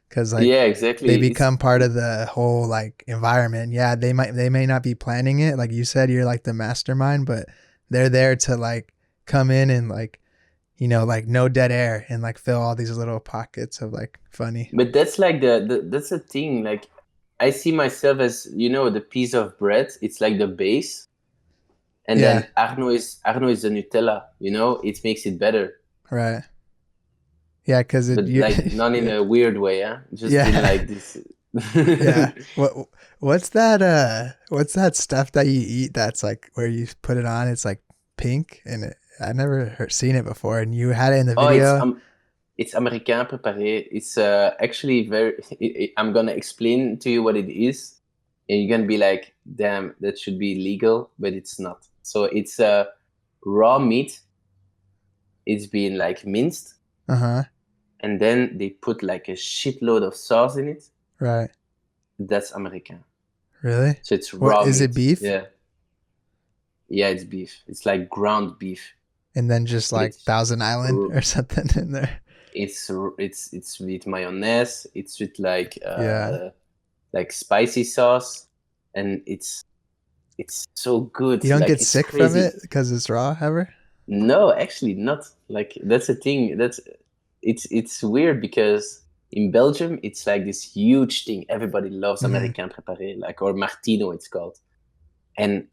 Because like yeah, they exactly. become part of the whole like environment. Yeah, they may not be planning it, like you said, you're like the mastermind, but they're there to like come in and like, you know, like no dead air and like fill all these little pockets of like funny. But that's like that's the thing. Like, I see myself as, the piece of bread. It's like the base, and Yeah, then Arno is the Nutella. It makes it better, right. Yeah, because but like not in yeah, a weird way. Yeah, just in yeah, like this. yeah. What's that stuff that you eat that's like where you put it on? It's like pink, and I never seen it before. And you had it in the Oh, it's video. It's Américain préparé. It's actually very. I'm gonna explain to you what it is, and you're gonna be like, "Damn, that should be legal," but it's not. So it's raw meat. It's been like minced, and then they put like a shitload of sauce in it. Right. That's Américain. Really? So it's raw meat. Is it beef? Yeah. Yeah, it's beef. It's like ground beef. And then just like Thousand Island or something in there. It's with mayonnaise. It's with like spicy sauce, and it's so good. You don't like, get sick crazy. from it because it's raw ever? No, actually not. Like that's the thing. It's weird because in Belgium it's like this huge thing. Everybody loves Américain préparé, like, or Martino it's called, and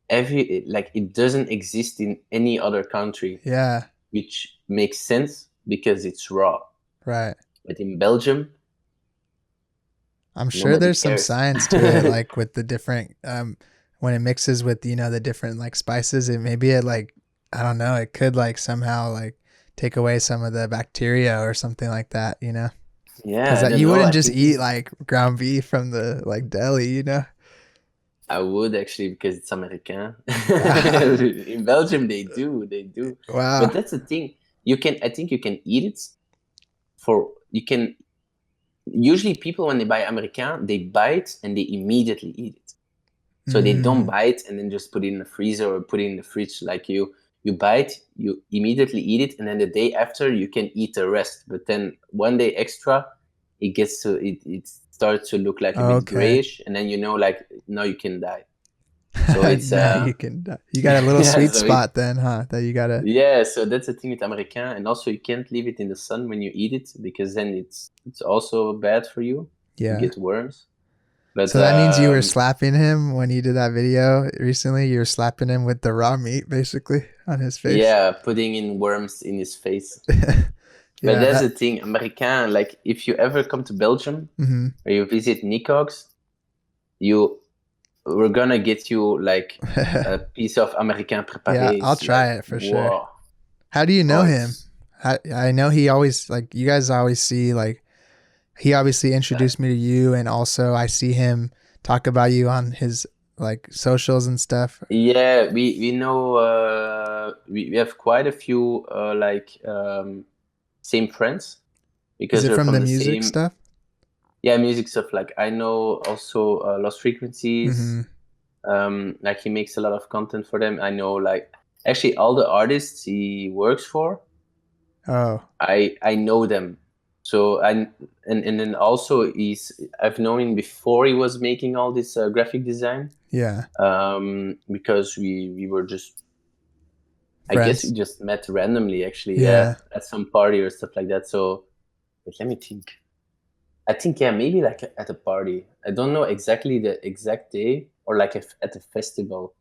it doesn't exist in any other country. Yeah. Which makes sense because it's raw. Right. But in Belgium, I'm sure there's some science to it, like with the different when it mixes with, you know, the different like spices, it like, I don't know, it could like somehow like take away some of the bacteria or something like that, you know? Yeah. Because you wouldn't just eat like ground beef from the like deli, you know? I would actually, because it's American. In Belgium, they do. Wow. But that's the thing. I think you can eat it usually people, when they buy American, they buy it and they immediately eat it. So they don't buy it and then just put it in the freezer or put it in the fridge. Like you buy it, you immediately eat it, and then the day after you can eat the rest. But then one day extra, it starts to look like a bit grayish, and then like now you can die. So it's you can die. You got a little sweet spot then, huh? That you gotta. Yeah, so that's the thing with American, and also you can't leave it in the sun when you eat it because then it's also bad for you. Yeah, you get worms. But so that means you were slapping him when you did that video recently. You were slapping him with the raw meat, basically, on his face. Yeah, putting in worms in his face. But that's the thing, American. Like, if you ever come to Belgium or you visit Nyberg, we're gonna get you like a piece of American préparé. Yeah, I'll try it for sure. How do you know him? I know he always, like, you guys always see, like, he obviously introduced me to you, and also I see him talk about you on his like socials and stuff. Yeah, we know we have quite a few same friends, because is it from the music stuff? Yeah, music stuff. Like, I know also Lost Frequencies. Like, he makes a lot of content for them. I know, like, actually all the artists he works for. Oh, I know them. So and then also I've known him before he was making all this graphic design. Yeah. Because we were just friends. I guess we just met randomly, actually. Yeah. At some party or stuff like that. So let me think. I think, yeah, maybe like at a party. I don't know exactly the exact day, or like at a festival.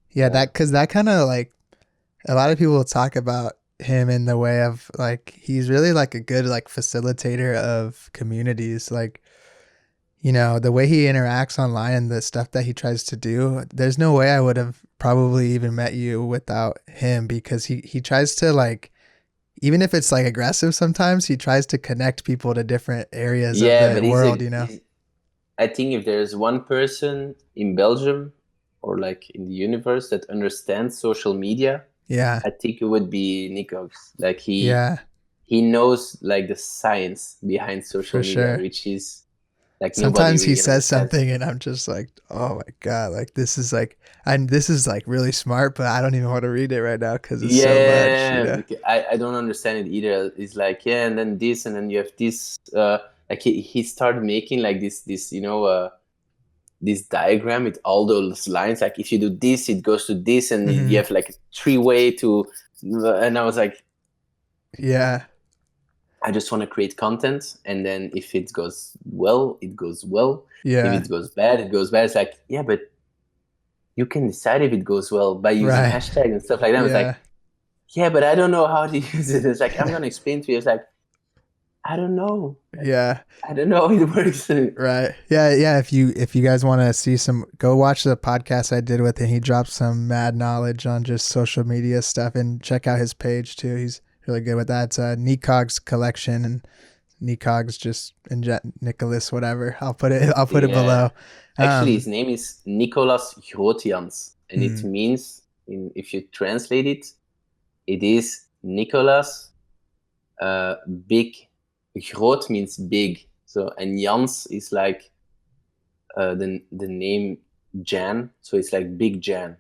Yeah, because that kind of, like, a lot of people talk about him in the way of, like, he's really like a good like facilitator of communities. Like, you know, the way he interacts online and the stuff that he tries to do, there's no way I would have probably even met you without him, because he tries to, like, even if it's like aggressive sometimes, he tries to connect people to different areas of the world, you know? I think if there's one person in Belgium or like in the universe that understands social media, yeah, I think it would be Nyberg. Like, he knows like the science behind social media, which is like, sometimes he says something and I'm just like, oh my God, like, this is like really smart, but I don't even want to read it right now because it's so much. You know? I don't understand it either. It's like, yeah, and then this, and then you have this. Like, he started making like this this diagram with all those lines. Like, if you do this, it goes to this, and you have like a 3-way to. And I was like, yeah. I just want to create content, and then if it goes well, it goes well. Yeah. If it goes bad, it goes bad. It's like, yeah, but you can decide if it goes well by using hashtags and stuff like that. It's like, yeah, but I don't know how to use it. It's like, I'm gonna explain to you. It's like, I don't know. Yeah. I don't know how it works. Right. Yeah. If you guys want to see go watch the podcast I did with him. He dropped some mad knowledge on just social media stuff, and check out his page too. He's really good with that. It's Nikog's collection, and Nikog's just Nicholas, whatever. I'll put it below. Actually, his name is Nicolas Grotians, and it Hmm. means, if you translate it, it is Nicolas big. Groot means big. So, and Jans is like the name Jan. So it's like Big Jan.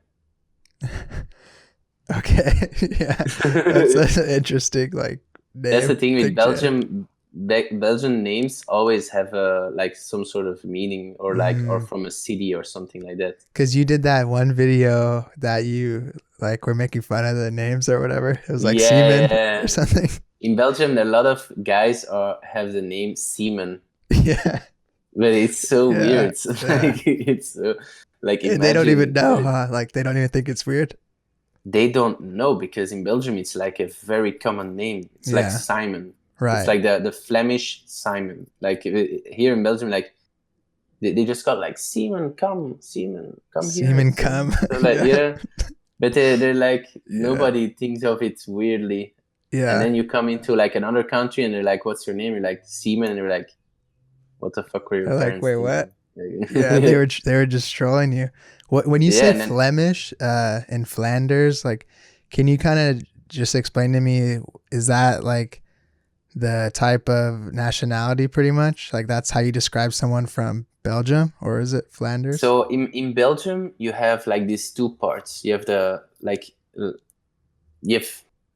Okay. Yeah. That's interesting. Like, name, that's the thing with Big Jan. Belgium. Belgian names always have like some sort of meaning, or like or from a city or something like that. Because you did that one video that you like were making fun of the names or whatever. It was like Seaman or something. In Belgium, a lot of guys have the name Seaman. Yeah. But it's so weird. Yeah. Like, it's so, like, they don't even know, huh? Like, they don't even think it's weird. They don't know, because in Belgium it's like a very common name. It's like Simon. Right. It's like the Flemish Simon. Like here in Belgium, like they just got like Seaman, come here. Seaman, come. So, like, yeah. But they're like, nobody thinks of it weirdly. Yeah. And then you come into like another country and they're like, what's your name? You're like, Seaman. And they're like, what the fuck were your parents like, wait, what? Yeah, they were just trolling you. When you say Flemish in Flanders, like, can you kind of just explain to me, is that like the type of nationality pretty much? Like, that's how you describe someone from Belgium, or is it Flanders? So in Belgium, you have like these two parts. You have the like,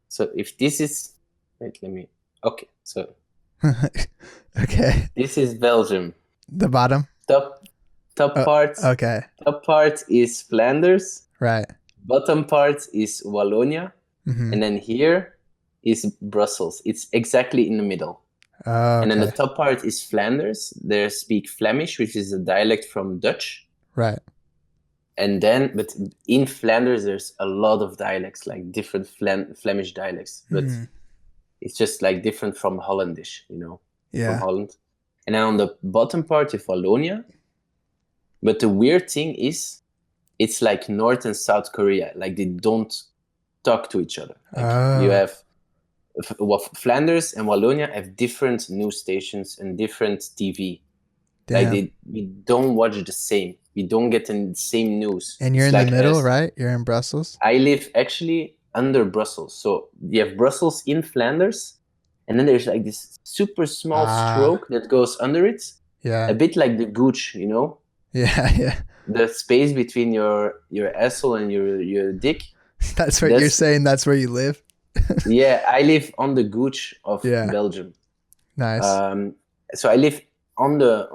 so if this is, wait, okay, so. Okay. This is Belgium. The bottom? Top part. Okay. Top part is Flanders. Right. Bottom part is Wallonia. Mm-hmm. And then here is Brussels. It's exactly in the middle. Oh, okay. And then the top part is Flanders. They speak Flemish, which is a dialect from Dutch. Right. And then, but in Flanders, there's a lot of dialects, like different Flemish dialects. But it's just like different from Hollandish, from Holland. And then on the bottom part of Wallonia. But the weird thing is, it's like North and South Korea. Like, they don't talk to each other. Like, you have Flanders and Wallonia have different news stations and different TV. Damn. Like, we don't watch the same. We don't get the same news. And you're in the middle, right? You're in Brussels? I live actually under Brussels. So you have Brussels in Flanders, and then there's like this super small stroke that goes under it. Yeah. A bit like the gooch, Yeah. The space between your asshole and your dick. That's what you're saying. That's where you live. Yeah, I live on the gooch of Belgium. Nice. So I live on the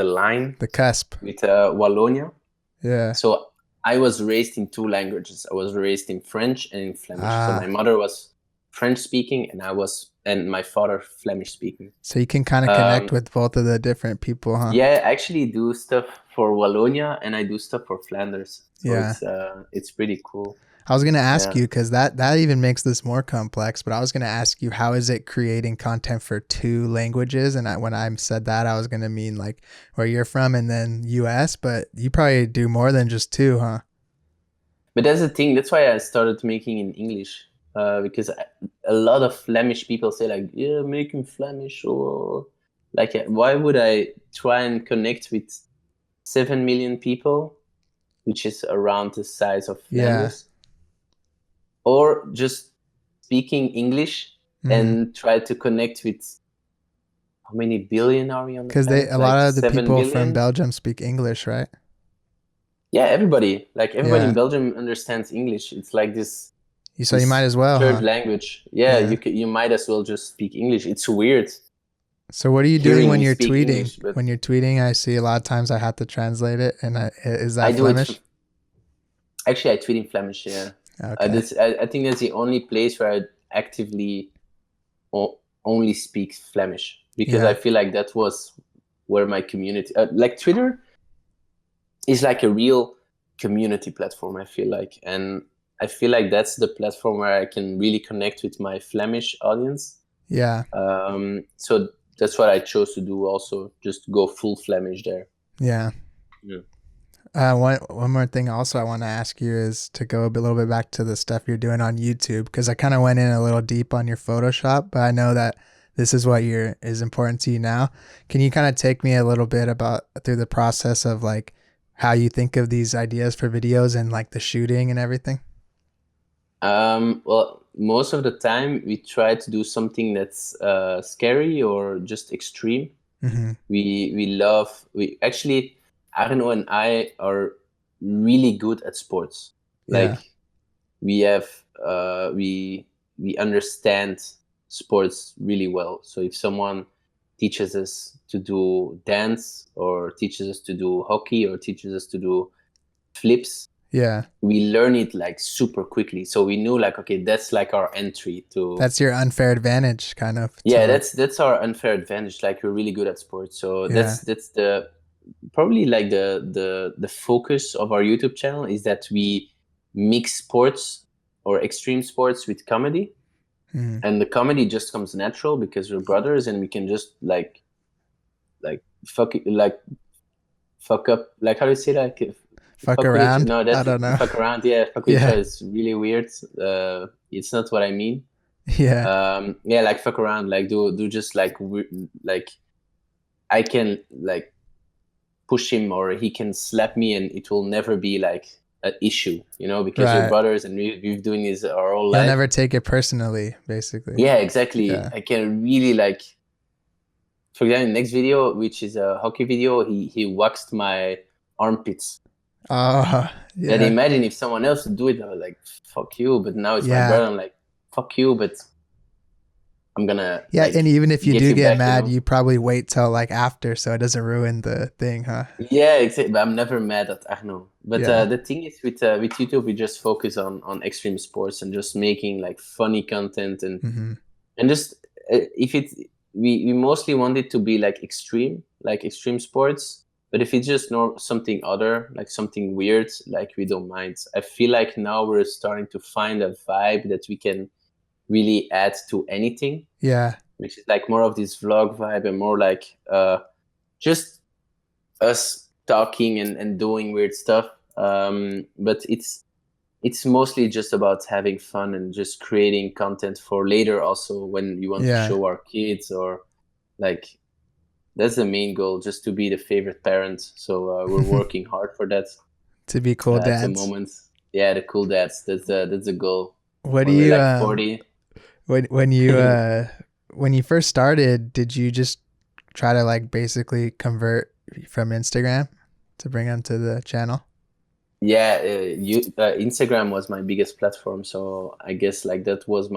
line, the cusp with Wallonia. Yeah. So I was raised in two languages. I was raised in French and in Flemish. So my mother was French speaking, and my father Flemish speaking. So you can kind of connect with both of the different people, huh? Yeah, I actually do stuff for Wallonia and I do stuff for Flanders. So it's pretty cool. I was going to ask you, because that even makes this more complex, but I was going to ask you, how is it creating content for two languages? And when I said that, I was going to mean like where you're from and then US, but you probably do more than just two, huh? But that's the thing. That's why I started making in English, because a lot of Flemish people say like, yeah, making Flemish, or like, why would I try and connect with 7 million people, which is around the size of Flanders? Or just speaking English and try to connect with, how many billion are we on? Because a lot of the people from Belgium speak English, right? Yeah, everybody. Like, everybody in Belgium understands English. It's like this. So you might as well. Third language. Yeah, you might as well just speak English. It's weird. So what are you doing when you're tweeting? English, when you're tweeting, I see a lot of times I have to translate it. And is that Flemish? Actually, I tweet in Flemish, yeah. Okay. I think that's the only place where I actively only speak Flemish, because I feel like that was where my community, like Twitter is like a real community platform, I feel like. And I feel like that's the platform where I can really connect with my Flemish audience. Yeah. So that's what I chose to do also, just go full Flemish there. Yeah. One more thing also I want to ask you is to go little bit back to the stuff you're doing on YouTube, because I kind of went in a little deep on your Photoshop, but I know that this is what is important to you now. Can you kind of take me a little bit about through the process of like how you think of these ideas for videos and like the shooting and everything? Well, most of the time we try to do something that's scary or just extreme. Mm-hmm. We actually, Arno and I are really good at sports. Yeah. Like we have we understand sports really well. So if someone teaches us to do dance or teaches us to do hockey or teaches us to do flips, Yeah. we learn it like super quickly. So we knew like, okay, that's like our entry to. That's your unfair advantage kind of. Yeah, like, that's our unfair advantage. Like we're really good at sports. So yeah. that's the probably like the focus of our YouTube channel is that we mix sports or extreme sports with comedy. Mm-hmm. And the comedy just comes natural because we're brothers and we can just like fuck it, like fuck up, like how do you say that? Fuck around. No, I don't know. fuck around. Yeah, fuck with each Yeah. other. It's really weird. It's not what I mean. Yeah. Yeah, like fuck around, like do just like like I can like push him or he can slap me and it will never be like an issue, you know, because we're Right. brothers and we've doing this our whole You'll life. never take it personally, basically. Yeah, exactly. Yeah. I can really like, for example, next video, which is a hockey video, he waxed my armpits. Oh, yeah. And imagine if someone else would do it, I was like, fuck you. But now it's my brother. I'm like, fuck you, but I'm gonna. Yeah, like, and even if you do get back, mad, you know? you probably wait till like after, so it doesn't ruin the thing, huh? Yeah, exactly. But I'm never mad at Arno. But Yeah. the thing is, with YouTube, we just focus on extreme sports and just making like funny content and Mm-hmm. and just if it's we mostly want it to be like extreme sports. But if it's just something other, like something weird, like we don't mind. I feel like now we're starting to find a vibe that we can really add to anything. Yeah. Which is like more of this vlog vibe and more like just us talking and doing weird stuff. But it's mostly just about having fun and just creating content for later also when you want to show our kids or like. That's the main goal, just to be the favorite parent. So we're working hard for that. To be cool dads. At the moment. Yeah, the cool dads. That's the goal. What do you like 40? When you first started, did you just try to like basically convert from Instagram to bring onto the channel? Yeah, Instagram was my biggest platform, so I guess like that was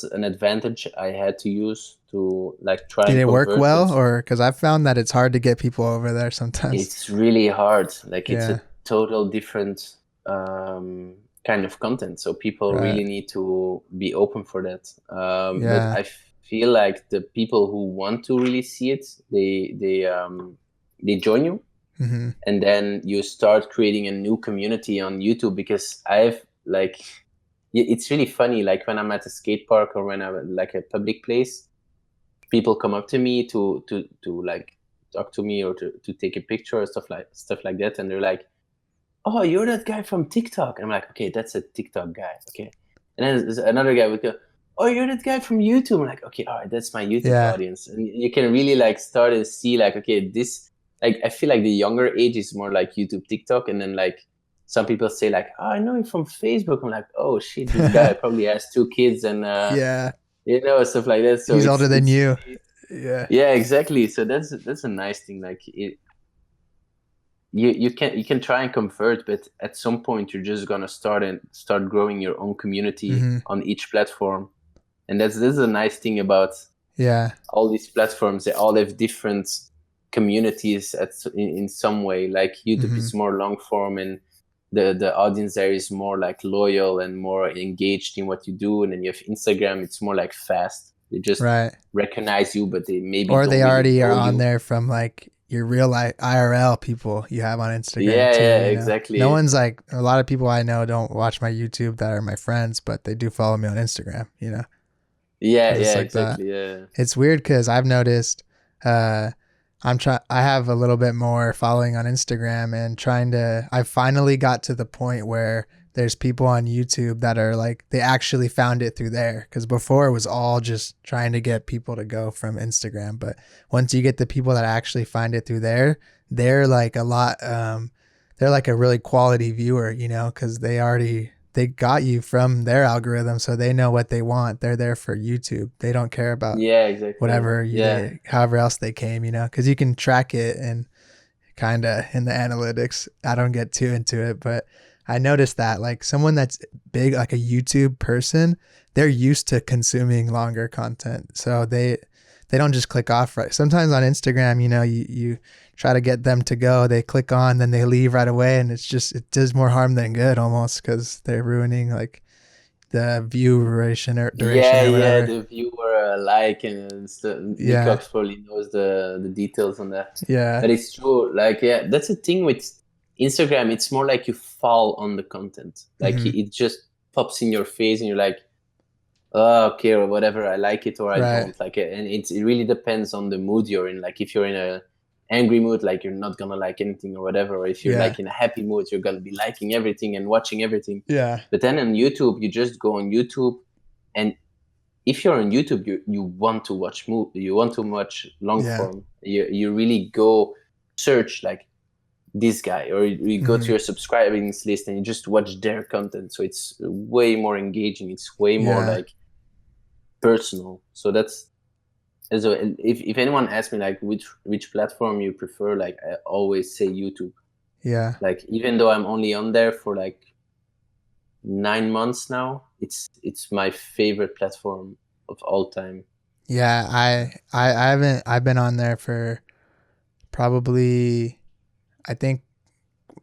an advantage I had to use to like try. Did it work well, or because I've found that it's hard to get people over there sometimes? It's really hard. Like it's a total different kind of content, so people really need to be open for that. But I feel like the people who want to really see it, they join you, and then you start creating a new community on YouTube. Because I've like. It's really funny, like when I'm at a skate park or when I'm at like a public place, people come up to me to like talk to me or to take a picture or stuff like that, and they're like, oh, you're that guy from TikTok. And I'm like, okay, that's a TikTok guy, okay. And then there's another guy would go, oh, you're that guy from YouTube. I'm like, okay, all right, that's my YouTube audience. And you can really like start to see like, okay, this, like I feel like the younger age is more like YouTube, TikTok, and then like some people say like, oh, I know him from Facebook. I'm like, oh shit, this guy probably has 2 kids and you know, stuff like that. So he's older than you. Yeah, exactly. So that's a nice thing. Like you can try and convert, but at some point you're just gonna start growing your own community on each platform, and that's a nice thing about all these platforms. They all have different communities in some way. Like YouTube is more long form and the audience there is more like loyal and more engaged in what you do, and then you have Instagram, it's more like fast. They just recognize you, but they maybe or don't they already really are on you. there from like your real life IRL people you have on Instagram. Yeah, exactly. No one's like, a lot of people I know don't watch my YouTube that are my friends, but they do follow me on Instagram, you know? Yeah, like exactly. Yeah. It's weird because I've noticed I have a little bit more following on Instagram and I finally got to the point where there's people on YouTube that are like, they actually found it through there. Cause before it was all just trying to get people to go from Instagram. But once you get the people that actually find it through there, they're like a lot, they're like a really quality viewer, you know, cause they got you from their algorithm. So they know what they want. They're there for YouTube. They don't care about Yeah, exactly. whatever Yeah. however else they came, you know, because you can track it and kind of in the analytics. I don't get too into it, but I noticed that like someone that's big, like a YouTube person, they're used to consuming longer content. So they don't just click off right. Sometimes on Instagram, you know, you try to get them to go, they click on, then they leave right away. And it does more harm than good almost because they're ruining like the view duration Yeah, or yeah, whatever. the viewer like and Yeah. Nicox probably knows the details on that. Yeah. But it's true. Like, yeah, that's the thing with Instagram. It's more like you fall on the content. Like Mm-hmm. it just pops in your face, and you're like, oh, okay, or whatever. I like it or I Right. don't like it, and it really depends on the mood you're in. Like if you're in a angry mood, like you're not gonna like anything or whatever. Or if you're Yeah. like in a happy mood, you're gonna be liking everything and watching everything. Yeah. But then on YouTube, you just go on YouTube, and if you're on YouTube, you want to watch you want to watch long Yeah. form. You really go search like this guy, or you go to Mm-hmm. your subscribing list and you just watch their content. So it's way more engaging. It's way more Yeah. like personal. So that's so if anyone asks me like which platform you prefer, like I always say YouTube. Yeah. Like even though I'm only on there for like 9 months now, it's my favorite platform of all time. Yeah. I've been on there for probably, I think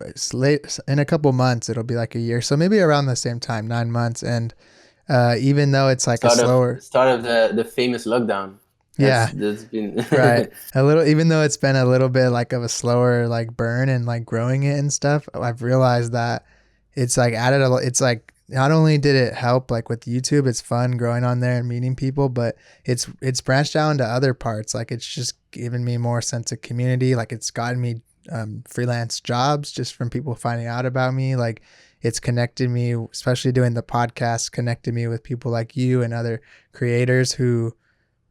it's late in a couple months. It'll be like a year. So maybe around the same time, 9 months. And even though it's like a slower, Start of the famous lockdown. yeah, That's been right. A little, even though it's been a little bit like of a slower like burn and like growing it and stuff, I've realized that it's like it's like not only did it help like with YouTube, it's fun growing on there and meeting people, but it's branched out into other parts. Like it's just given me more sense of community. Like it's gotten me freelance jobs just from people finding out about me. Like it's connected me, especially doing the podcast, connected me with people like you and other creators who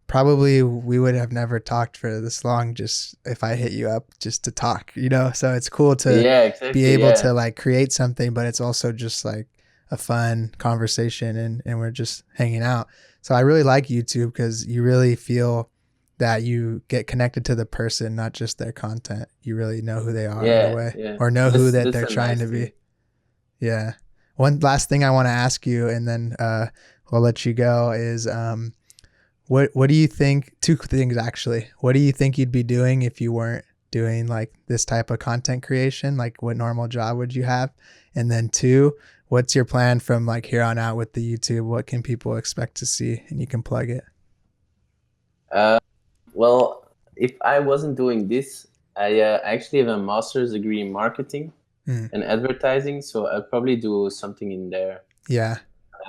probably we would have never talked for this long just if I hit you up just to talk, you know? So it's cool to Yeah, be exactly. able Yeah. to like create something, but it's also just like a fun conversation and we're just hanging out. So I really like YouTube because you really feel that you get connected to the person, not just their content. You really know who they are in a Yeah, way yeah. or know who that That's they're a trying nice to thing. be. Yeah. One last thing I want to ask you and then we'll let you go is what do you think? Two things actually. What do you think you'd be doing if you weren't doing like this type of content creation? Like what normal job would you have? And then two, what's your plan from like here on out with the YouTube? What can people expect to see? And you can plug it. Uh, well, if I wasn't doing this, I actually have a master's degree in marketing Mm, and advertising, so I'd probably do something in there. yeah.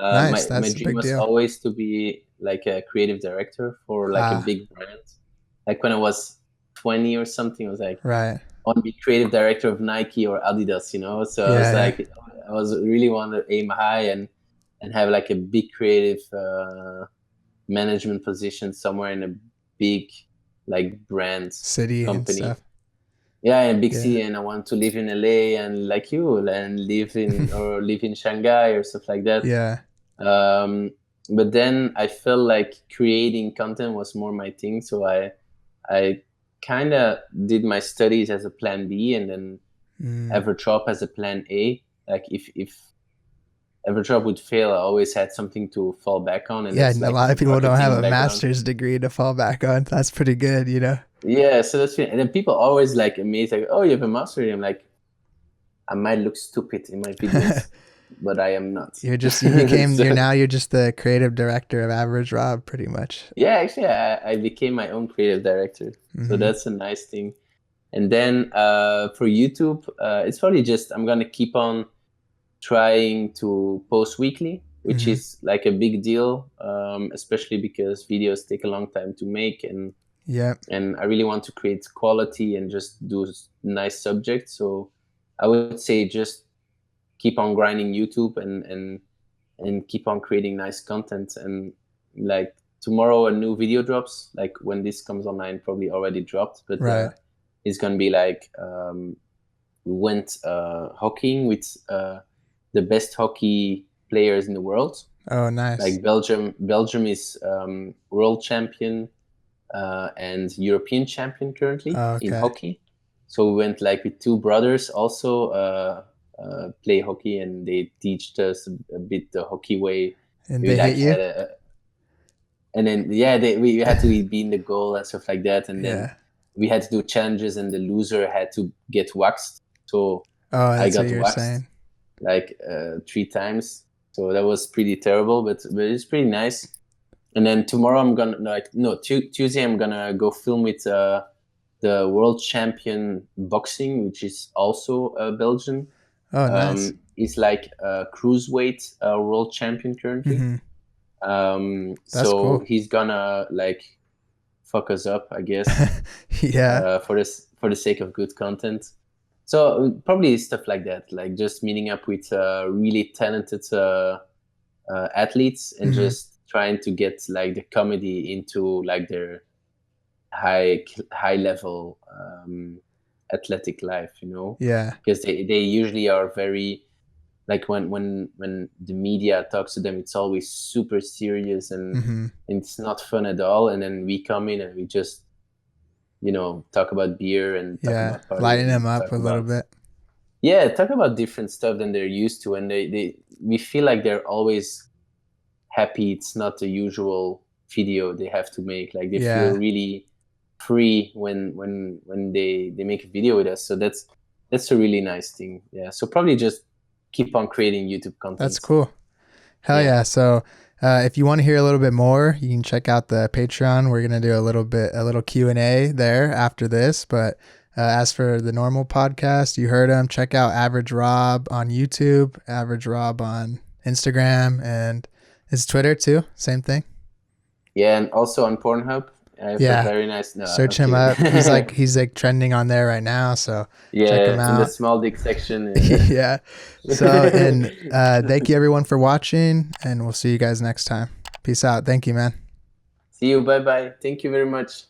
Nice. My That's a dream big was deal. always to be like a creative director for like a Ah, big brand. Like when I was 20 or something, I was like, right. I want to be creative director of Nike or Adidas, you know? So I was Yeah, yeah. like, I was really want to aim high and have like a big creative management position somewhere in a big like brand City and company. stuff. Yeah, in a big Yeah. city, and I want to live in LA and like you and live in Shanghai or stuff like that. Yeah. Um, but then I felt like creating content was more my thing, so I kind of did my studies as a plan B, and then Mm. EverDrop as a plan A. Like if EverDrop would fail, I always had something to fall back on, and Yeah. that's And a like lot my of people don't have marketing a background. master's degree to fall back on. That's pretty good, you know? Yeah, so that's and then people always like amazed, like, oh, you have a master. I'm like, I might look stupid in my videos, but I am not. So, you're just the creative director of Average Rob pretty much. yeah, actually, I became my own creative director, so Hmm. that's a nice thing. And then for YouTube, it's probably just I'm gonna keep on trying to post weekly, which Hmm. is like a big deal, especially because videos take a long time to make, and Yep. And I really want to create quality and just do nice subjects. So I would say just keep on grinding YouTube and keep on creating nice content. And like tomorrow a new video drops, like when this comes online probably already dropped, but Right. it's gonna be like we went hockeying with the best hockey players in the world. Oh, nice. Like Belgium is world champion and European champion currently in hockey. So we went like with two brothers also play hockey, and they teach us a bit the hockey way. And We they like hit you? and then we had to be in the goal and stuff like that, and then we had to do challenges, and the loser had to get waxed. So I got waxed like 3 times. So that was pretty terrible, but it's pretty nice. And then tomorrow I'm gonna Tuesday I'm gonna go film with the world champion boxing, which is also Belgian. Oh, nice. He's like a cruiserweight world champion currently. Mm-hmm. So cool. he's gonna like fuck us up, I guess. Yeah. For the sake of good content. So probably stuff like that, like just meeting up with really talented athletes and just trying to get like the comedy into like their high level athletic life, you know? Yeah. Because they usually are very like when the media talks to them, it's always super serious and it's not fun at all. And then we come in and we just, you know, talk about beer and talk about parties, lighten them up a little bit. Yeah, talk about different stuff than they're used to, and we feel like they're always happy. It's not the usual video they have to make. Like they feel really free when they make a video with us. So that's a really nice thing. Yeah. So probably just keep on creating YouTube content. That's cool. Hell yeah. So if you want to hear a little bit more, you can check out the Patreon. We're going to do a little Q&A there after this. But as for the normal podcast, you heard him. Check out Average Rob on YouTube, Average Rob on Instagram, and his Twitter too. Same thing. Yeah. And also on Pornhub. Very nice. No, search him up. He's like trending on there right now. So check him out in the small dick section. Yeah. So and thank you everyone for watching, and we'll see you guys next time. Peace out. Thank you, man. See you. Bye bye. Thank you very much.